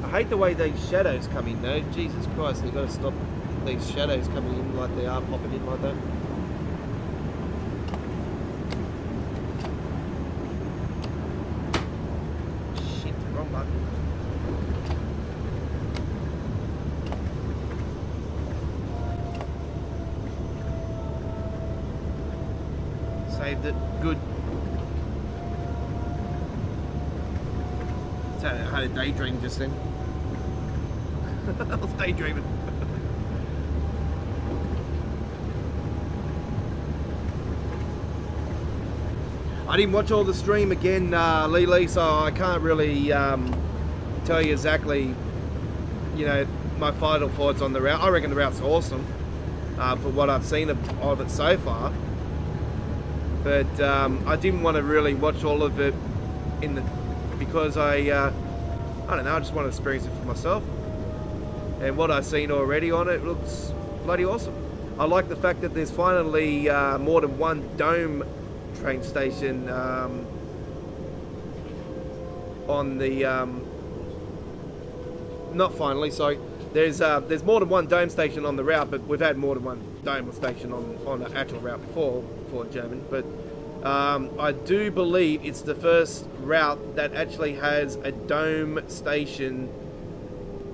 [SPEAKER 1] I hate the way these shadows come in though. Jesus Christ, they've got to stop these shadows coming in like they are popping in like that. Shit, wrong button. Saved it. Good. I had a daydream just then. I was daydreaming. I didn't watch all the stream again, Lee, so I can't really tell you exactly, you know, my final thoughts on the route. I reckon the route's awesome for what I've seen of it so far. But I didn't want to really watch all of it because I don't know, I just want to experience it for myself. And what I've seen already on it looks bloody awesome. I like the fact that there's finally more than one dome train station on the... not finally, sorry. There's more than one dome station on the route, but we've had more than one dome station on the actual route before for German. But I do believe it's the first route that actually has a dome station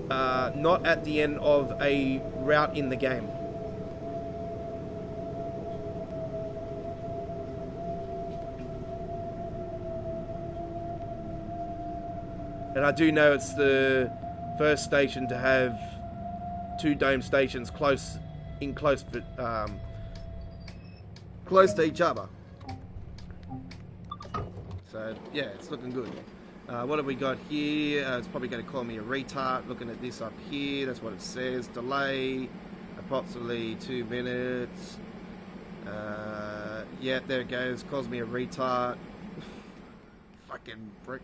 [SPEAKER 1] not at the end of a route in the game. And I do know it's the first station to have two dome stations close to each other. So yeah, it's looking good. What have we got here? It's probably going to call me a retard. Looking at this up here, that's what it says. Delay, approximately 2 minutes. Yeah, there it goes. Calls me a retard. Fucking prick.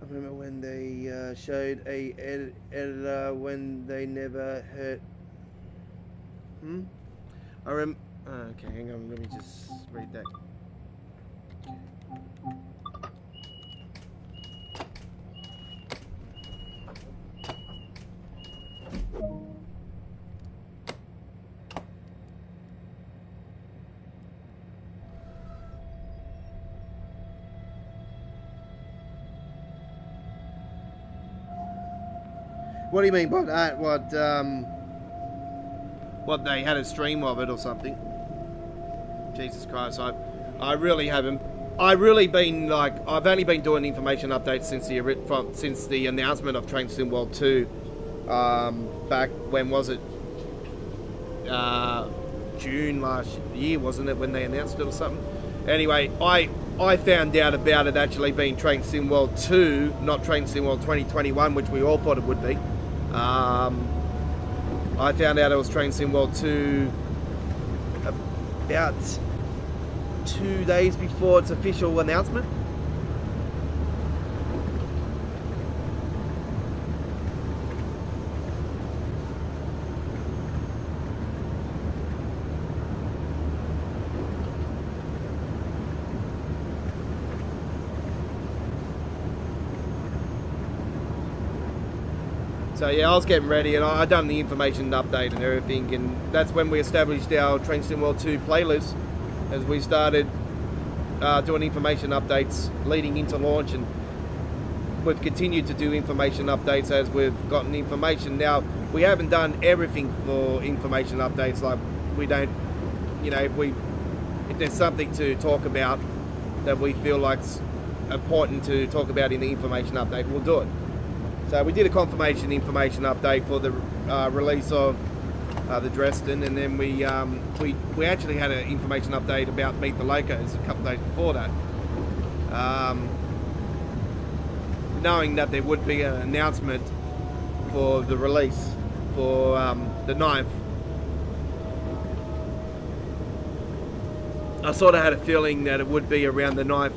[SPEAKER 1] I remember when they showed a editor when they never hurt. Okay, hang on. Let me just read that. What do you mean by that? What they had a stream of it or something? Jesus Christ, I really haven't. I really been like, I've only been doing information updates since the announcement of Train Sim World 2. Back when was it? June last year, wasn't it, when they announced it or something? Anyway, I found out about it actually being Train Sim World 2, not Train Sim World 2021, which we all thought it would be. I found out it was Train Sim World 2 about 2 days before its official announcement. So yeah, I was getting ready, and I done the information update and everything, and that's when we established our Train Sim World 2 playlist, as we started doing information updates leading into launch, and we've continued to do information updates as we've gotten information. Now, we haven't done everything for information updates, like we don't, you know, if there's something to talk about that we feel like's important to talk about in the information update, we'll do it. So we did a confirmation information update for the release of the Dresden, and then we actually had an information update about Meet the Locos a couple of days before that. Knowing that there would be an announcement for the release for the 9th, I sort of had a feeling that it would be around the 9th.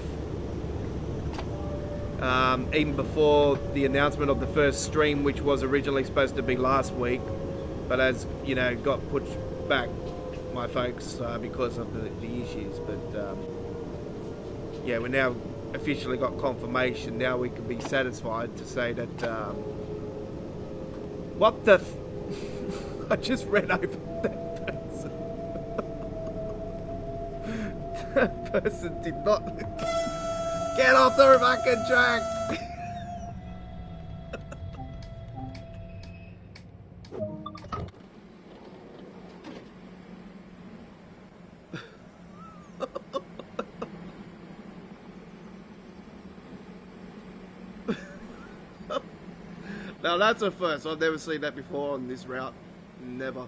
[SPEAKER 1] Even before the announcement of the first stream, which was originally supposed to be last week, but as you know, got pushed back, my folks, because of the issues. But yeah, we now officially got confirmation. Now we can be satisfied to say that. What the? I just read over that person. That person did not. Get off the fucking track! Now that's a first. I've never seen that before on this route. Never.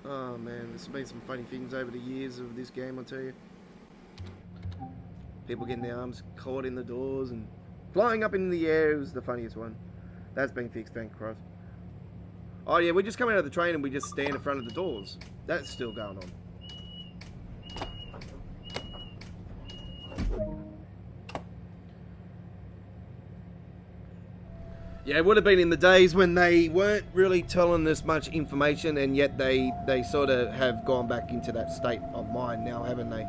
[SPEAKER 1] Oh man, there's been some funny things over the years of this game, I'll tell you. People getting their arms caught in the doors and flying up in the air was the funniest one. That's been fixed, thank Christ. Oh yeah, we just come out of the train and we just stand in front of the doors. That's still going on. Yeah, it would have been in the days when they weren't really telling us much information, and yet they sort of have gone back into that state of mind now, haven't they?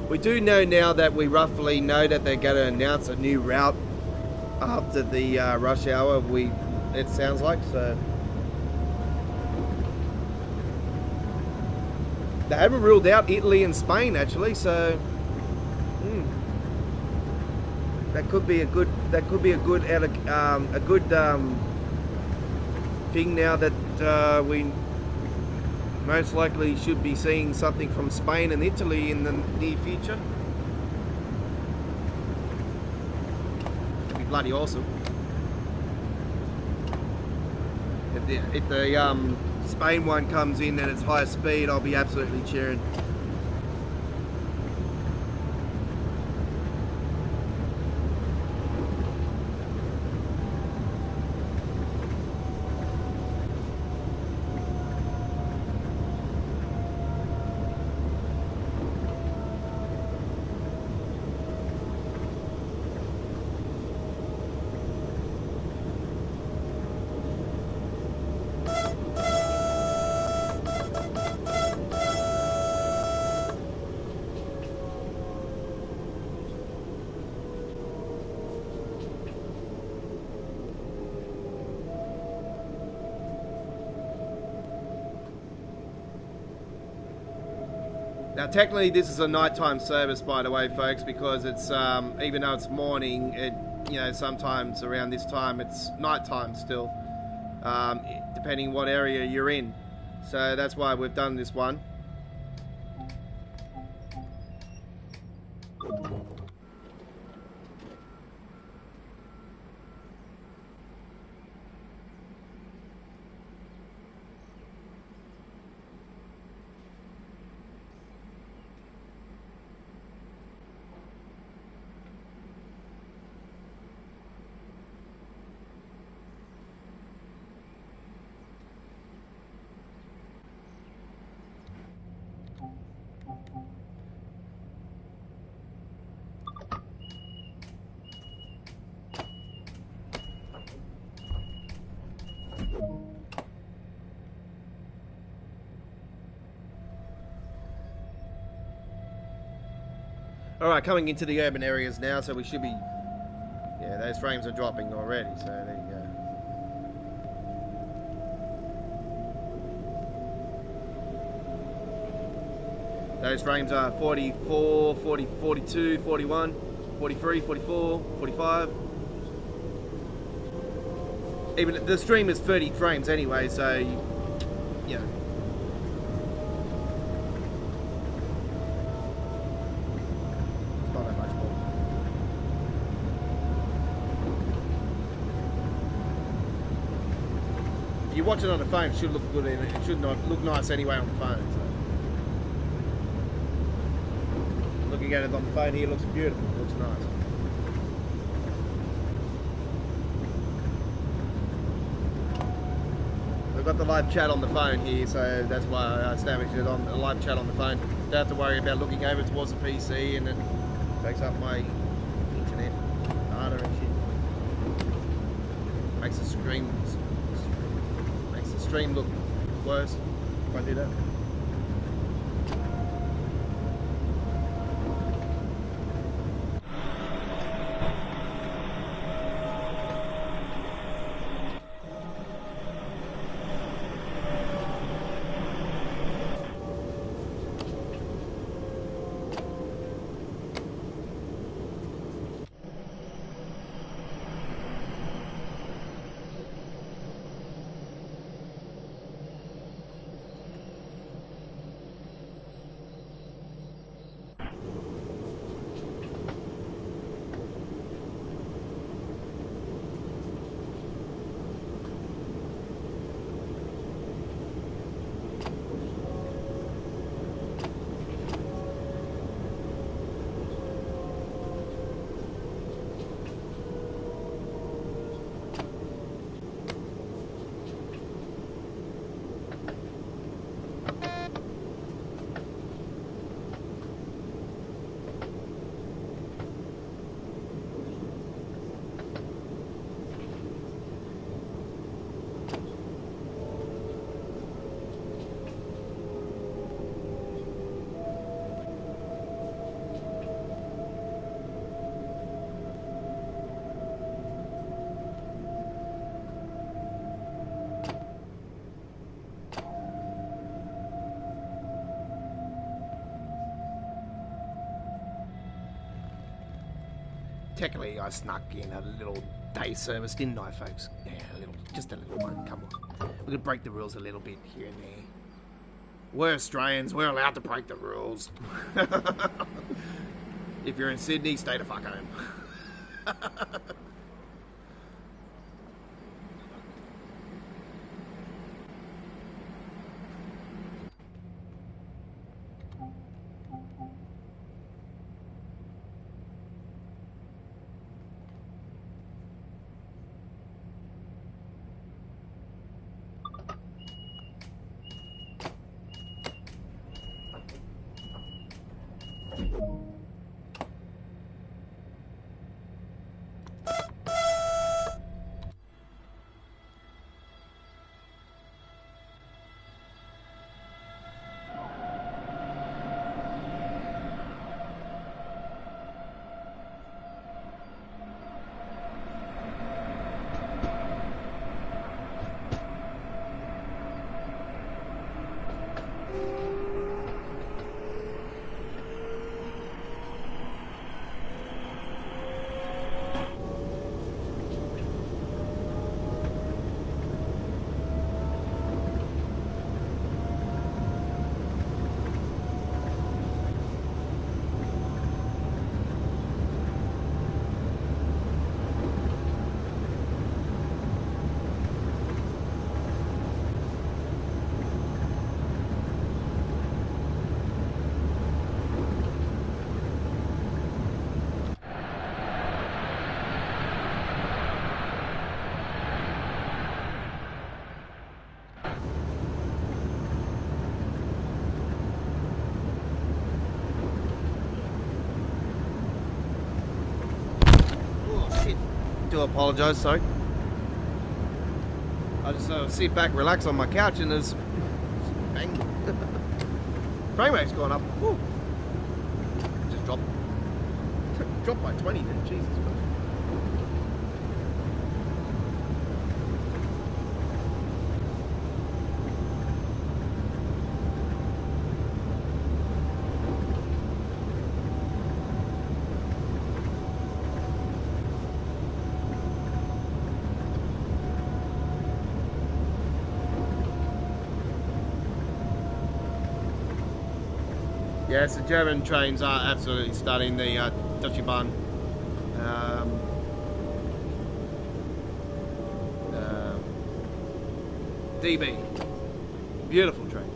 [SPEAKER 1] We do know now that we roughly know that they're going to announce a new route after the rush hour. It sounds like so. They haven't ruled out Italy and Spain actually, so that could be a good thing now that we most likely should be seeing something from Spain and Italy in the near future. It'd be bloody awesome. If the Spain one comes in and it's high speed, I'll be absolutely cheering. Now, technically, this is a nighttime service, by the way, folks, because it's even though it's morning, sometimes around this time it's nighttime still, depending what area you're in. So that's why we've done this one. Alright, coming into the urban areas now, so we should be... Yeah, those frames are dropping already, so there you go. Those frames are 44, 40, 42, 41, 43, 44, 45. Even the stream is 30 frames anyway, so, you know. If you watch it on the phone, it should look good. It should not look nice anyway on the phone. So. Looking at it on the phone here, looks beautiful. It looks nice. We've got the live chat on the phone here, so that's why I established it on the live chat on the phone. Don't have to worry about looking over towards the PC and it takes up my internet data and shit. Makes the stream look worse if I do that. Technically, I snuck in a little day service, didn't I, folks? Yeah, just a little one. Come on, we could break the rules a little bit here and there. We're Australians. We're allowed to break the rules. If you're in Sydney, stay the fuck home. apologise, sorry. I just sit back, relax on my couch, and there's bang. Frame rate's gone up. Woo. Just dropped. Dropped by 20 then, Jesus. Yes, the German trains are absolutely stunning. The Deutsche Bahn, DB, beautiful trains.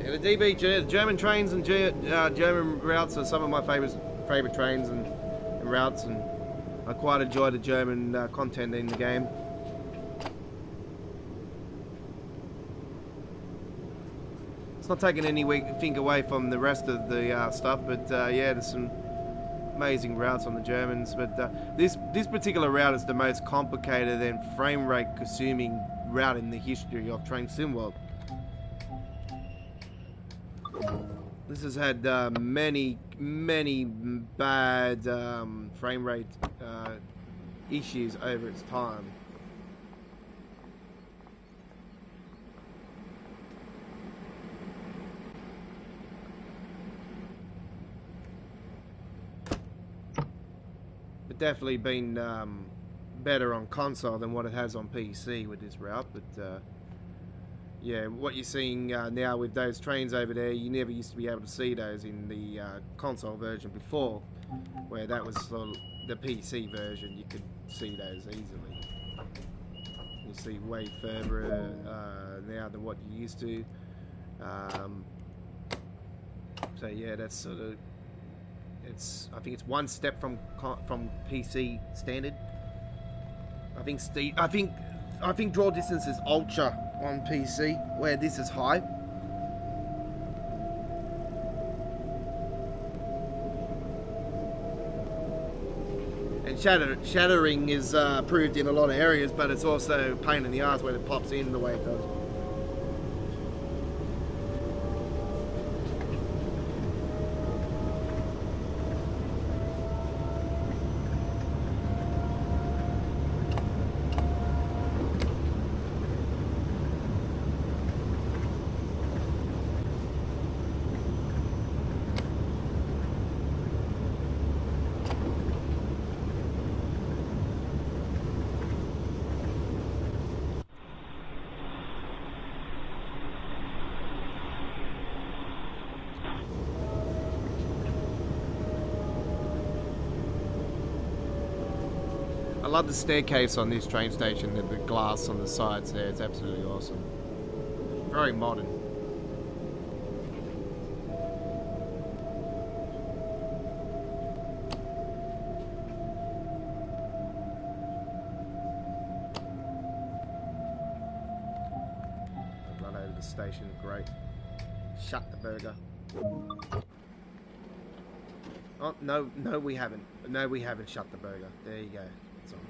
[SPEAKER 1] The DB, the German trains and German routes are some of my favourite trains and routes, and I quite enjoy the German content in the game. It's not taking anything away from the rest of the stuff, but yeah, there's some amazing routes on the Germans. But this particular route is the most complicated and frame rate consuming route in the history of Train Sim World. This has had many bad frame rate issues over its time. But definitely been better on console than what it has on PC with this route. But yeah, what you're seeing now with those trains over there, you never used to be able to see those in the console version before, where that was the PC version. You could see those easily. You see way further now than what you used to. So yeah, that's sort of I think it's one step from PC standard. I think draw distance is ultra on PC, where this is high. And shattering is approved in a lot of areas, but it's also a pain in the ass when it pops in the way it does. I love the staircase on this train station and the glass on the sides there. It's absolutely awesome. Very modern. I've run over the station. Great. Shut the burger. Oh, no, we haven't. No, we haven't shut the burger. There you go. It's on.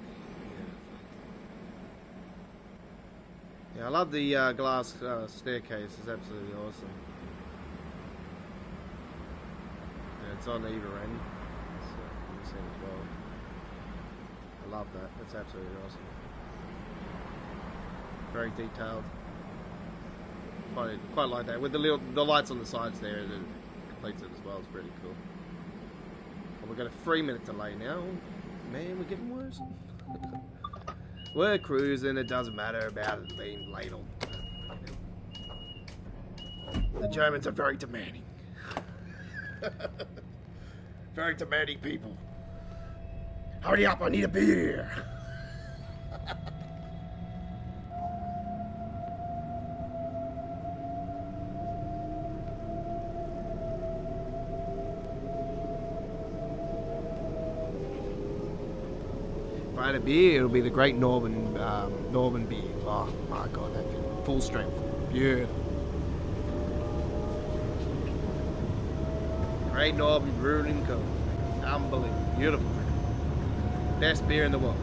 [SPEAKER 1] Yeah, I love the glass staircase. It's absolutely awesome. And it's on either end. So you can see as well. I love that. That's absolutely awesome. Very detailed. Quite like that. With the lights on the sides there, it completes it as well. It's pretty cool. We've got a 3-minute delay now. Man, we're getting worse. We're cruising. It doesn't matter about it being late on. The Germans are very demanding. Very demanding people. Hurry up, I need a beer. if I had a beer, it'll be the Great Northern beer. Oh my god, that thing, full strength, beautiful. Great Northern Brewed and Co. Unbelievable, beautiful. Best beer in the world.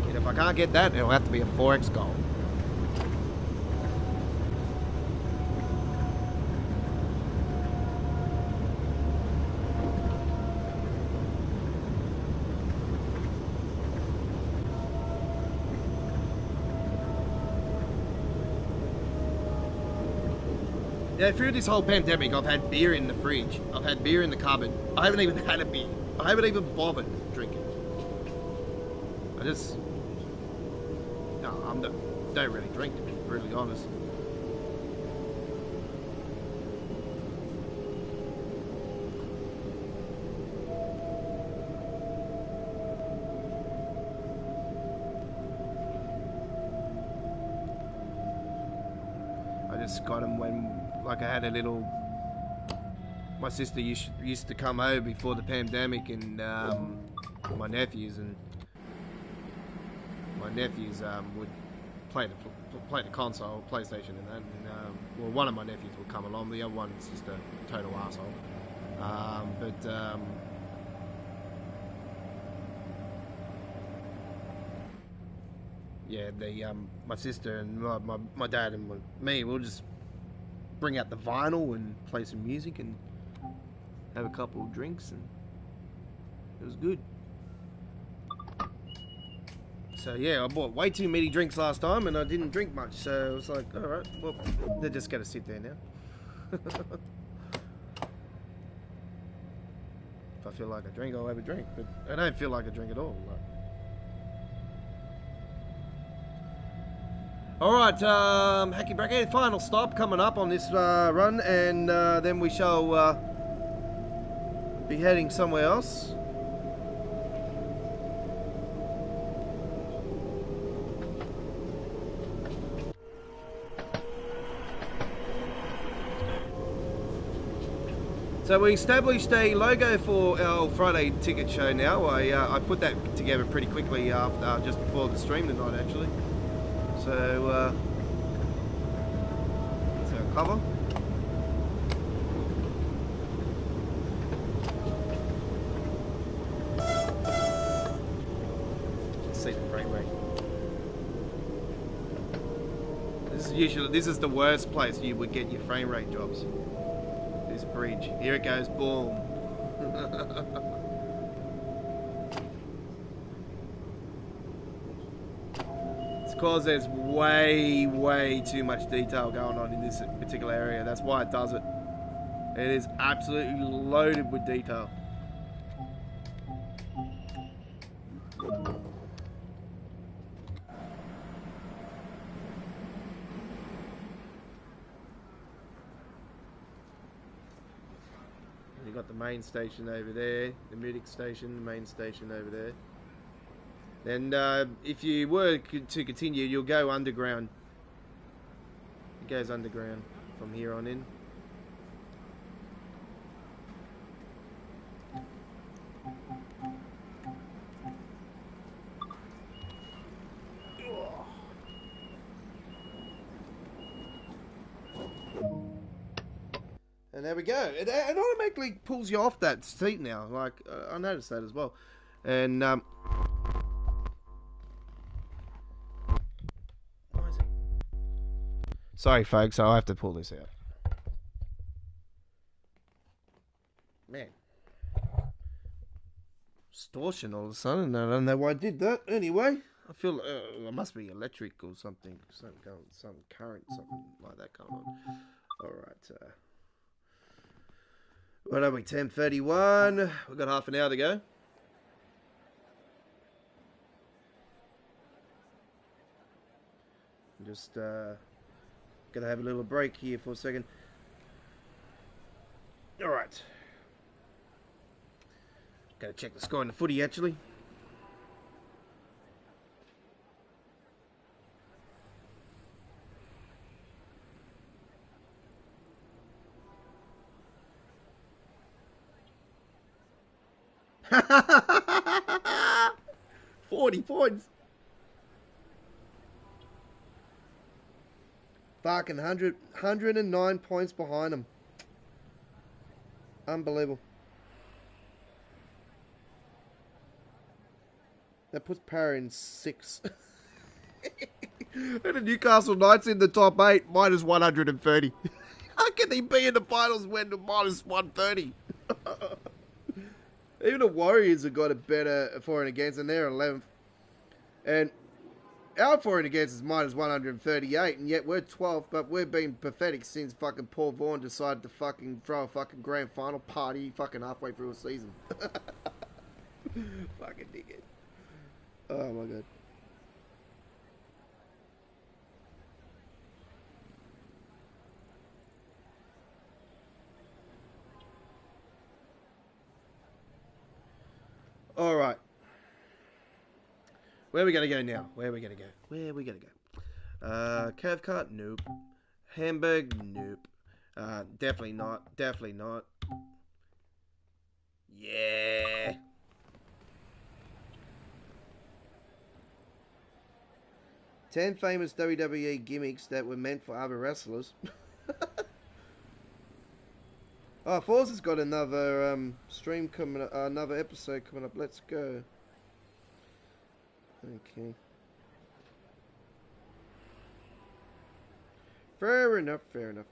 [SPEAKER 1] And if I can't get that, it'll have to be a 4X Gold. Yeah, through this whole pandemic, I've had beer in the fridge. I've had beer in the cupboard. I haven't even had a beer. I haven't even bothered drinking. I just... No, don't really drink, to be brutally honest. I just got them when... Like I had a little... My sister used to come over before the pandemic, and my nephews would play the console, PlayStation, and that. And well, one of my nephews would come along. The other one's just a total asshole. Yeah, my sister and my dad and me, we'll just bring out the vinyl and play some music and have a couple of drinks, and it was good. So yeah, I bought way too many drinks last time and I didn't drink much, so I was like, alright, well, they're just gonna sit there now. If I feel like a drink, I'll have a drink, but I don't feel like a drink at all. Alright, Hacky Bracky, final stop coming up on this run, and then we shall be heading somewhere else. So we established a logo for our Friday ticket show now. I put that together pretty quickly after, just before the stream tonight, actually. So that's our cover. Let's see the frame rate. This is the worst place you would get your frame rate drops. This bridge. Here it goes. Boom. It's because there's way too much detail going on in this particular area. That's why it does it. It is absolutely loaded with detail. Got the main station over there, the Munich station, the main station over there. And if you were to continue, you'll go underground. It goes underground from here on in. And there we go. It automatically pulls you off that seat now. Like, I noticed that as well. And, why is it? Sorry, folks. I'll have to pull this out. Man. Distortion all of a sudden. I don't know why I did that. Anyway, I feel it must be electric or something. Some current, something like that going on. Alright, what are we, 10:31? We've got half an hour to go. I'm just gonna have a little break here for a second. Alright. Gotta check the score in the footy actually. 40 points. Fucking 109 points behind them. Unbelievable. That puts Para in 6. And the Newcastle Knights in the top 8, minus 130. How can he be in the finals when the minus 130? Even the Warriors have got a better for and against, and they're 11th. And our for and against is minus 138, and yet we're 12th, but we've been pathetic since fucking Paul Vaughan decided to fucking throw a fucking grand final party fucking halfway through a season. Fucking dickhead. Oh my god. Alright. Where are we going to go now? Where are we going to go? Curve cut? Nope. Hamburg? Nope. Definitely not. Definitely not. Yeah. Ten famous WWE gimmicks that were meant for other wrestlers. Oh, Forza's got another stream coming up, another episode coming up. Let's go. Okay. Fair enough, fair enough.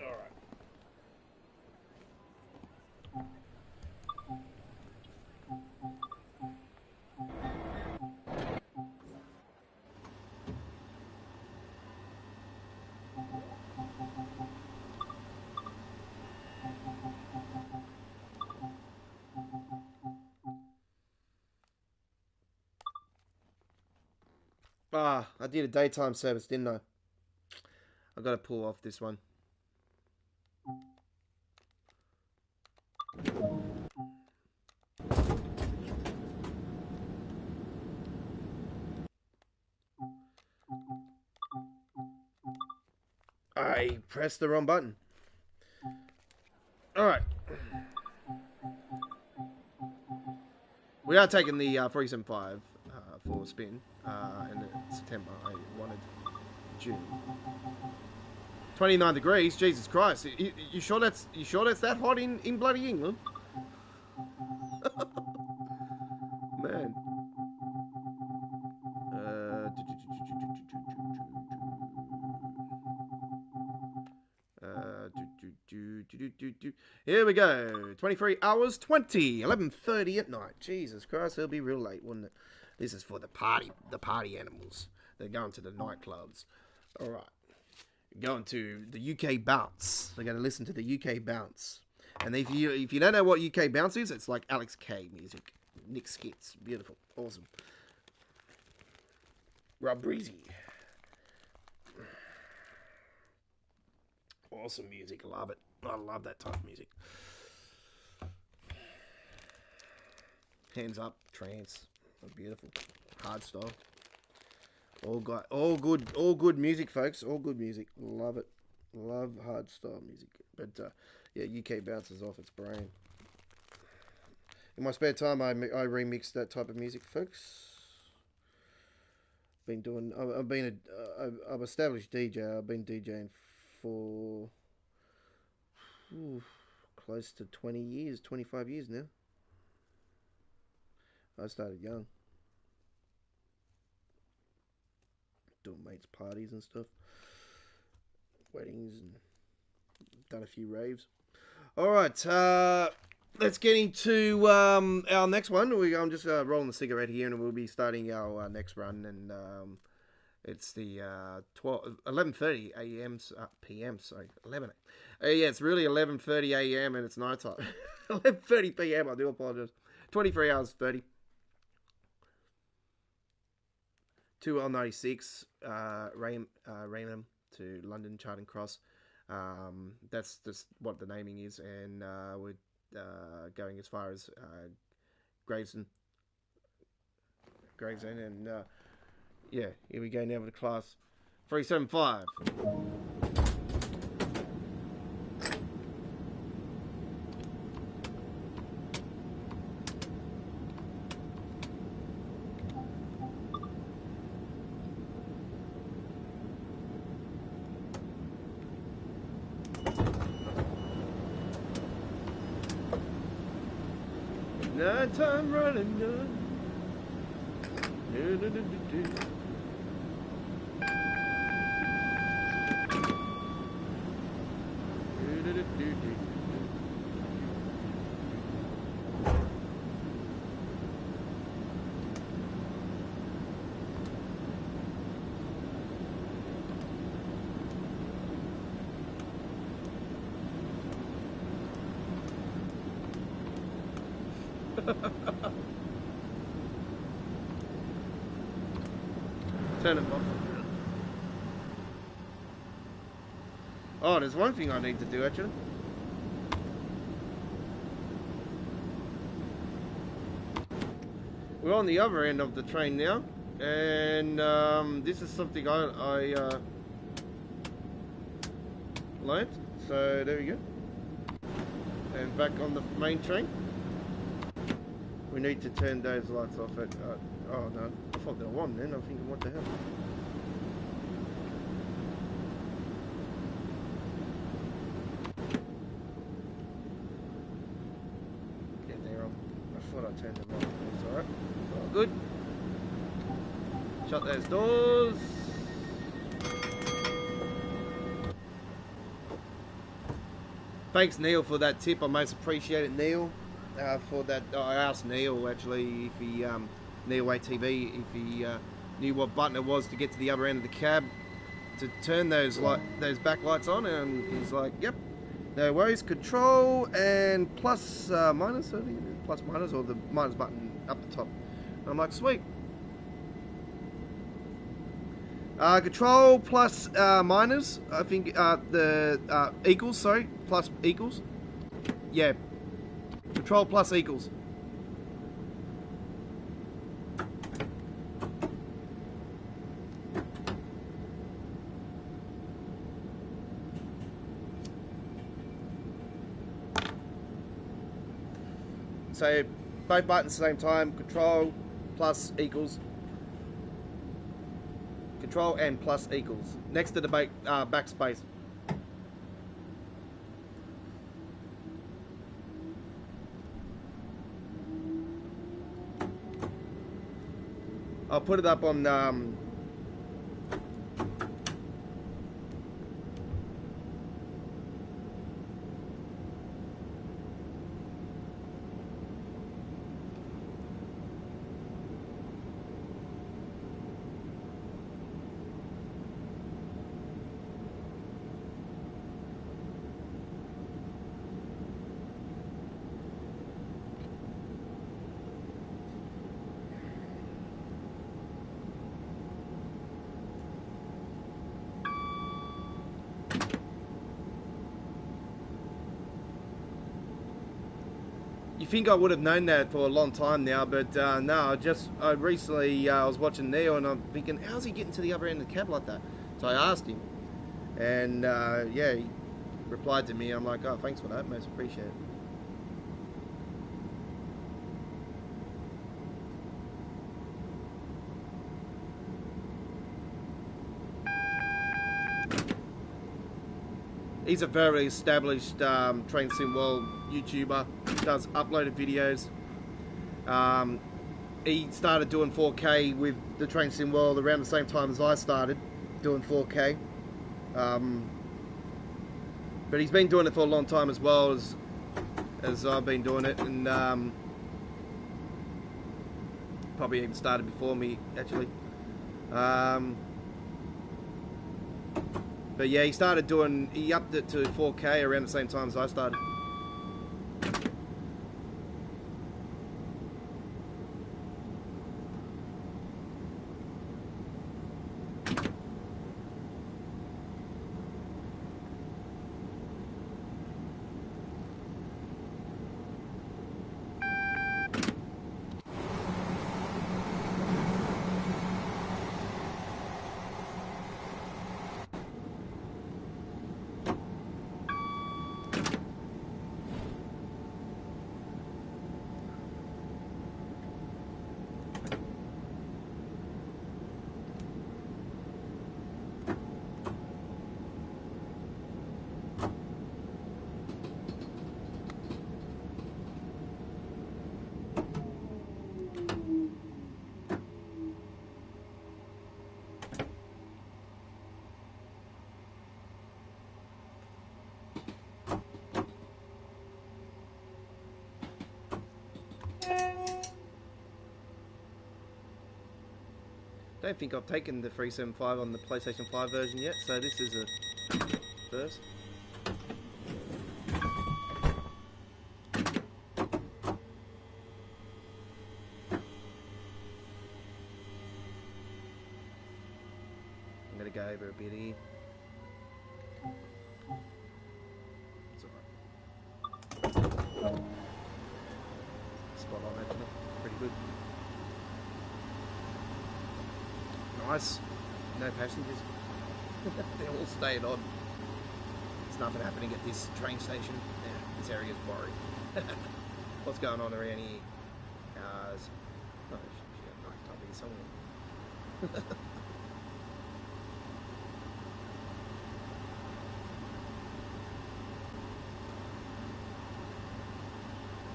[SPEAKER 1] Alright. Ah, I did a daytime service, didn't I? I gotta pull off this one. I pressed the wrong button. Alright. We are taking the 475 for a spin in September. I wanted June. 29 degrees. Jesus Christ! You sure that's that hot in bloody England? Man. Here we go. 23 hours 20. 11:30 at night. Jesus Christ, it'll be real late, wouldn't it? This is for the party animals. They're going to the nightclubs. All right. Going to the UK bounce. They're going to listen to the UK bounce. And if you don't know what UK bounce is, it's like Alex K music. Nick Skits. Beautiful. Awesome. Rob Breezy. Awesome music. Love it. I love that type of music. Hands up. Trance. Beautiful. Hard style. All good music, folks. All good music. Love it. Love hard style music. But yeah, UK bounces off its brain. In my spare time, I remix that type of music, folks. I've established DJ. I've been DJing for close to 20 years, 25 years now. I started young. Doing mates' parties and stuff. Weddings, and done a few raves. Alright, let's get into our next one. I'm just rolling the cigarette here, and we'll be starting our next run. And it's the 11:30 a.m. p.m. Sorry, 11. Yeah, it's really 11:30 a.m. and it's night time. 11:30 p.m. I do apologize. 23 hours 30. 2L96 Raynham to London Charing Cross. That's just what the naming is, and we're going as far as Gravesend, and yeah, here we go now with the class 375. No time running done. Turn it off. Oh, there's one thing I need to do actually. We're on the other end of the train now, and this is something I learnt. So there we go. And back on the main train. We need to turn those lights off at... oh no, I thought they were on then. I'm thinking, what the hell? Yeah, they're on. I thought I turned them off. It's alright. All good. Shut those doors. Thanks, Neil, for that tip. I most appreciate it, Neil. For that, I asked Neil actually if he, Neil ATV, if he knew what button it was to get to the other end of the cab to turn those back lights on, and he's like, "Yep, no worries. Control and plus minus, plus minus, or the minus button up the top." And I'm like, "Sweet." Control plus minus, I think the equals. Sorry, plus equals. Yeah. Control plus equals. So both buttons at the same time. Control plus equals. Control and plus equals. Next to the backspace. I'll put it up on You think I would have known that for a long time now, but no, I recently I was watching Neo and I'm thinking, how's he getting to the other end of the cab like that? So I asked him, and yeah, he replied to me. I'm like, oh, thanks for that, most appreciate it. He's a very established Train Sim World YouTuber, does uploaded videos. He started doing 4K with the Train Sim World around the same time as I started doing 4K. But he's been doing it for a long time as well as I've been doing it, and probably even started before me actually. But yeah, he upped it to 4K around the same time as I started. don't think I've taken the 375 on the PlayStation 5 version yet, so this is a first. I'm going to go over a bit here. It's alright. Spot on, actually. Pretty good. Nice. No passengers. They're all staying on. There's nothing happening at this train station. Yeah, this area's boring. What's going on around here? Cars. Oh, shit, I'll be somewhere.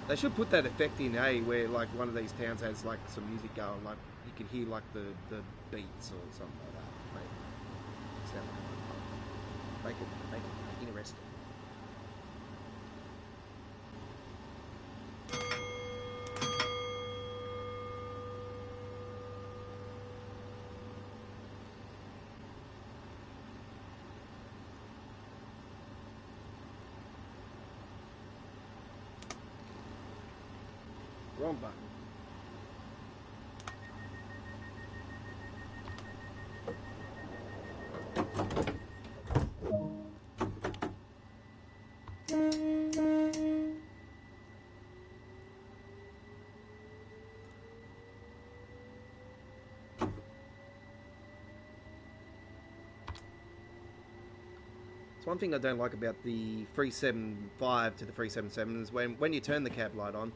[SPEAKER 1] They should put that effect in, hey, where like one of these towns has like some music going, like you could hear like the beats or something like that. Make it interesting. Wrong button. It's one thing I don't like about the 375 to the 377 is when you turn the cab light on,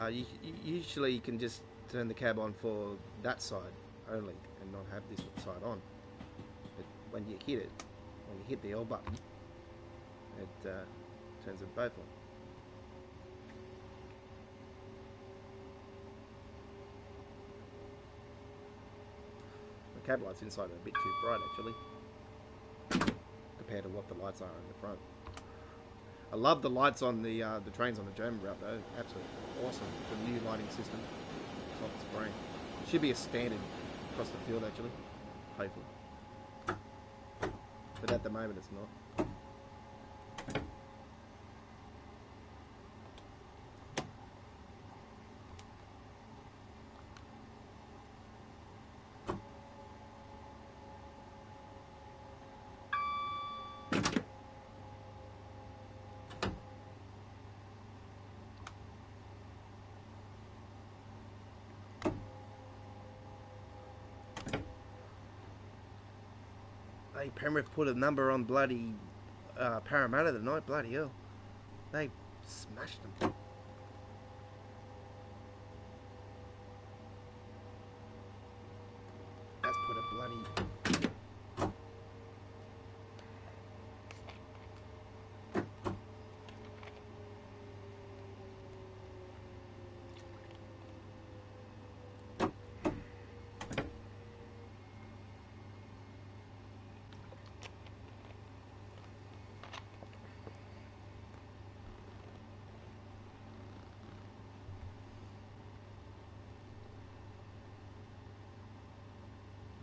[SPEAKER 1] you usually can just turn the cab on for that side only and not have this side on. But when you hit the L button, it turns them both on. The cab lights inside are a bit too bright actually, compared to what the lights are in the front. I love the lights on the trains on the German route though. Absolutely awesome. The new lighting system. It's off its brain. It should be a standard across the field actually. Hopefully. But at the moment it's not. Hey, Penrith put a number on bloody Parramatta tonight. Bloody hell. They smashed them. That's put a bloody...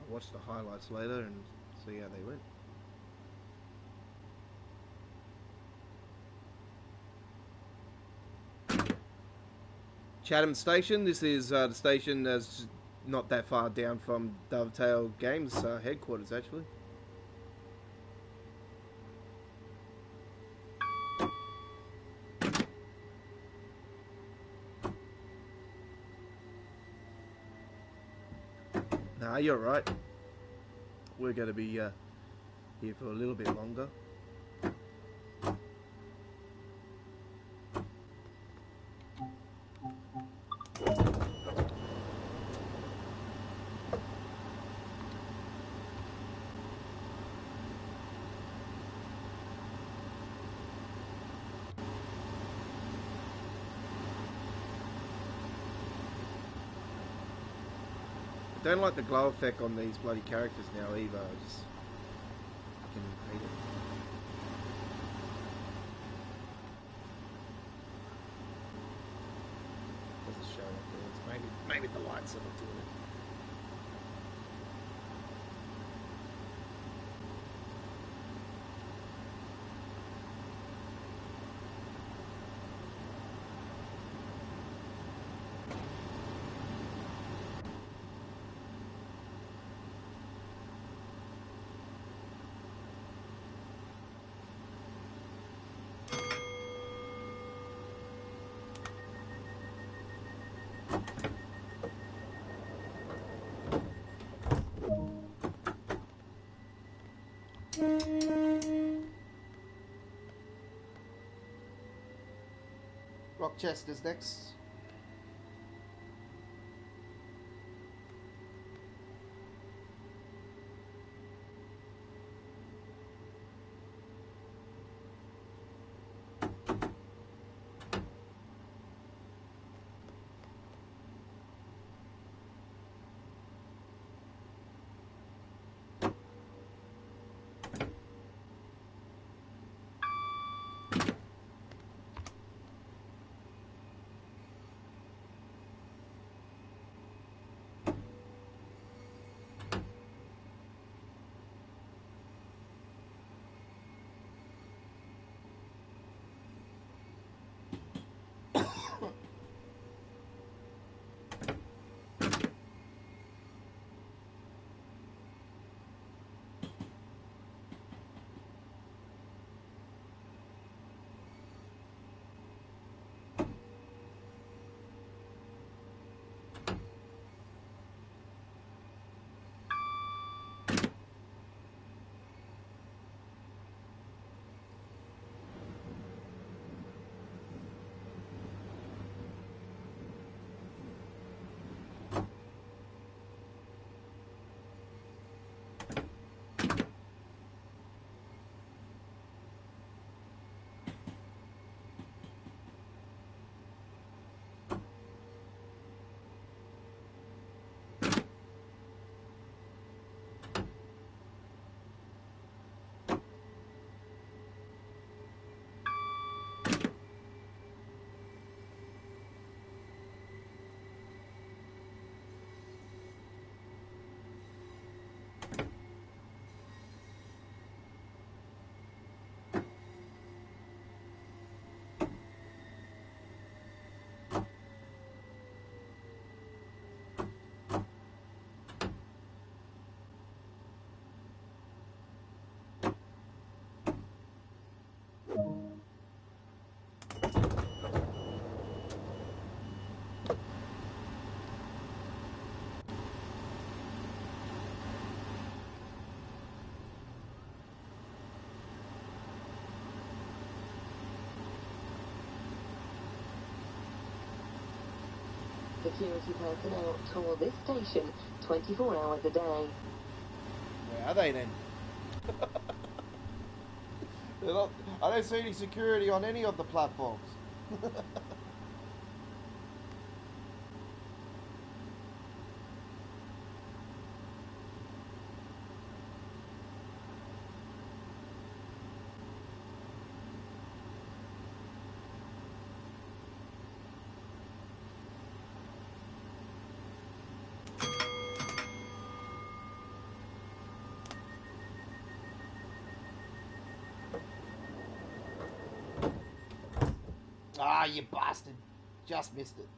[SPEAKER 1] Watch the highlights later and see how they went. Chatham Station. This is the station that's not that far down from Dovetail Games headquarters actually. Nah, you're right. We're going to be here for a little bit longer. I don't like the glow effect on these bloody characters now either. I just fucking hate it. Doesn't show up there. Maybe the lights are not doing it. Rochester's next.
[SPEAKER 2] Security personnel tour this station 24 hours a day.
[SPEAKER 1] Where are they then? They're not, I don't see any security on any of the platforms. Ah, you bastard. Just missed it.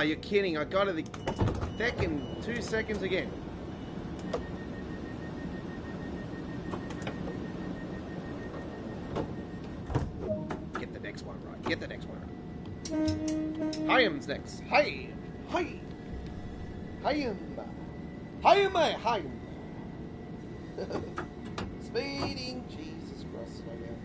[SPEAKER 1] you're kidding. I got it the second 2 seconds again. Get the next one right. Get the next one right. Hyam's next. Hi. Hi. Hyam. Hyam. Hyam. Speeding. Jesus Christ. Slow down.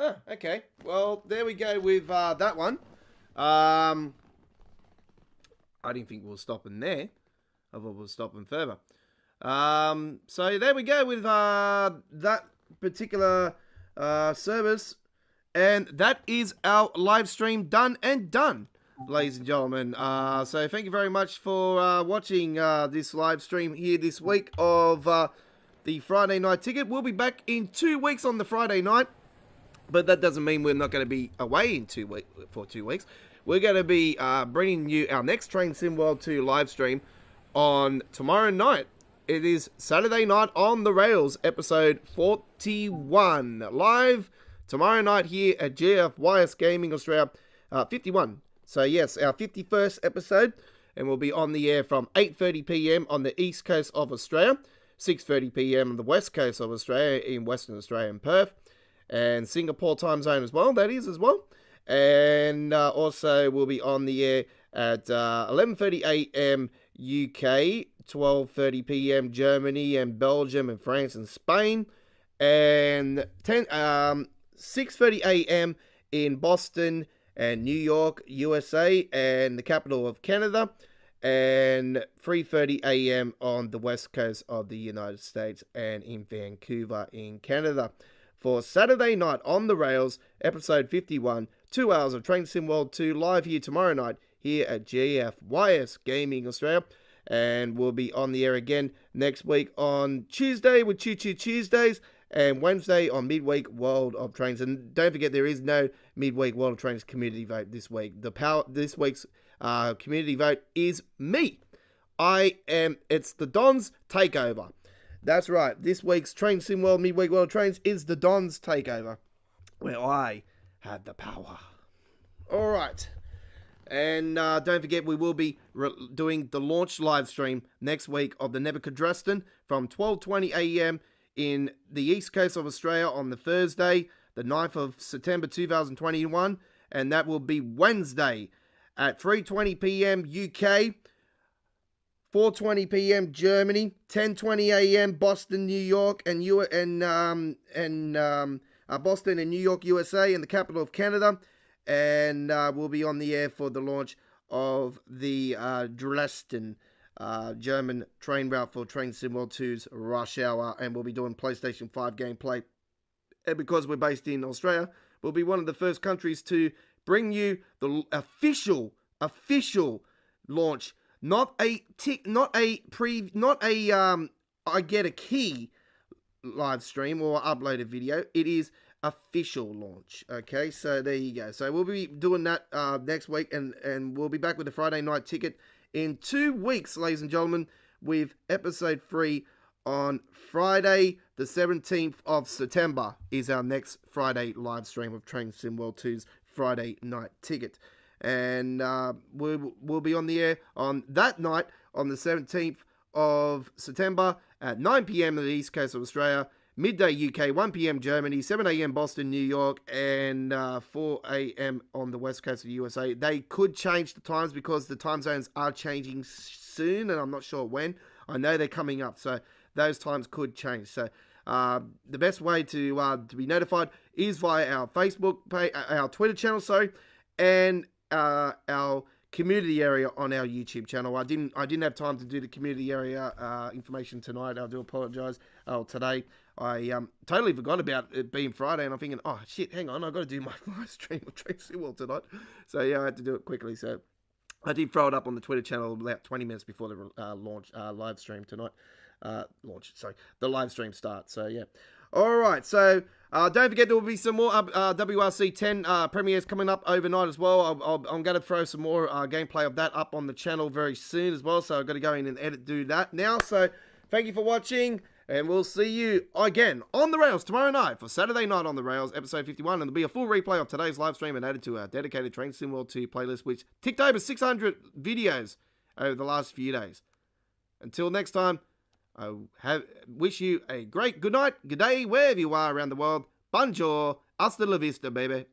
[SPEAKER 1] Oh, okay. Well, there we go with that one. I didn't think we'll stop in there. I thought we'll stop in further. So there we go with that particular service. And that is our live stream done and done, ladies and gentlemen. So thank you very much for watching this live stream here this week of the Friday night ticket. We'll be back in 2 weeks on the Friday night. But that doesn't mean we're not going to be away in 2 weeks for 2 weeks. We're going to be bringing you our next Train Sim World 2 live stream on tomorrow night. It is Saturday Night on the Rails, episode 41. Live tomorrow night here at GFYS Gaming Australia, 51. So yes, our 51st episode, and we'll be on the air from 8:30 p.m. on the east coast of Australia, 6:30 p.m. on the west coast of Australia in Western Australia and Perth. And Singapore time zone as well, that is as well. And also we'll be on the air at 11:30 a.m. UK, 12:30 p.m. Germany and Belgium and France and Spain, and 6:30 a.m. in Boston and New York, USA, and the capital of Canada, and 3:30 a.m. on the west coast of the United States and in Vancouver in Canada. For Saturday night on the rails, episode 51, 2 hours of Train Sim World 2 live here tomorrow night here at GFYS Gaming Australia. And we'll be on the air again next week on Tuesday with Choo Choo Tuesdays and Wednesday on Midweek World of Trains. And don't forget, there is no Midweek World of Trains community vote this week. This week's community vote is me. It's the Don's Takeover. That's right. This week's Train Sim World Midweek World of Trains is the Don's Takeover, where I had the power. All right. And don't forget, we will be doing the launch live stream next week of the Nebuchadrezzar from 12:20 a.m. in the east coast of Australia on the Thursday, the 9th of September 2021. And that will be Wednesday at 3:20 p.m. UK, 4:20 p.m. Germany, 10:20 a.m. Boston, New York, and Boston and New York, USA, and the capital of Canada. And we'll be on the air for the launch of the Dresden German train route for Train Sim World 2's Rush Hour, and we'll be doing PlayStation 5 gameplay. And because we're based in Australia, we'll be one of the first countries to bring you the official launch. Not a I get a key live stream or upload a video. It is official launch. Okay, so there you go. So we'll be doing that next week, and we'll be back with the Friday night ticket in 2 weeks, ladies and gentlemen, with episode 3 on Friday, the 17th of September is our next Friday live stream of Train Sim World 2's Friday night ticket. And we'll be on the air on that night on the 17th of September at 9 p.m. on the east coast of Australia, midday UK, 1 p.m. Germany, 7 a.m. Boston, New York, and 4 a.m. on the west coast of the USA. They could change the times because the time zones are changing soon, and I'm not sure when. I know they're coming up, so those times could change. So the best way to be notified is via our Facebook page, our Twitter channel, and our community area on our YouTube channel. I didn't have time to do the community area information tonight. I do apologize. Today I totally forgot about it being Friday, and I'm thinking, oh shit, hang on, I've got to do my live stream of Train Sim World tonight. So yeah, I had to do it quickly. So I did throw it up on the Twitter channel about 20 minutes before the launch live stream tonight. The live stream starts. So yeah. All right, so don't forget there will be some more WRC 10 premieres coming up overnight as well. I'm going to throw some more gameplay of that up on the channel very soon as well, so I've got to go in and do that now. So thank you for watching, and we'll see you again on the rails tomorrow night for Saturday Night on the Rails, episode 51, and there'll be a full replay of today's live stream and added to our dedicated Train Sim World 2 playlist, which ticked over 600 videos over the last few days. Until next time, I wish you a great good night, good day, wherever you are around the world. Bonjour, hasta la vista, baby.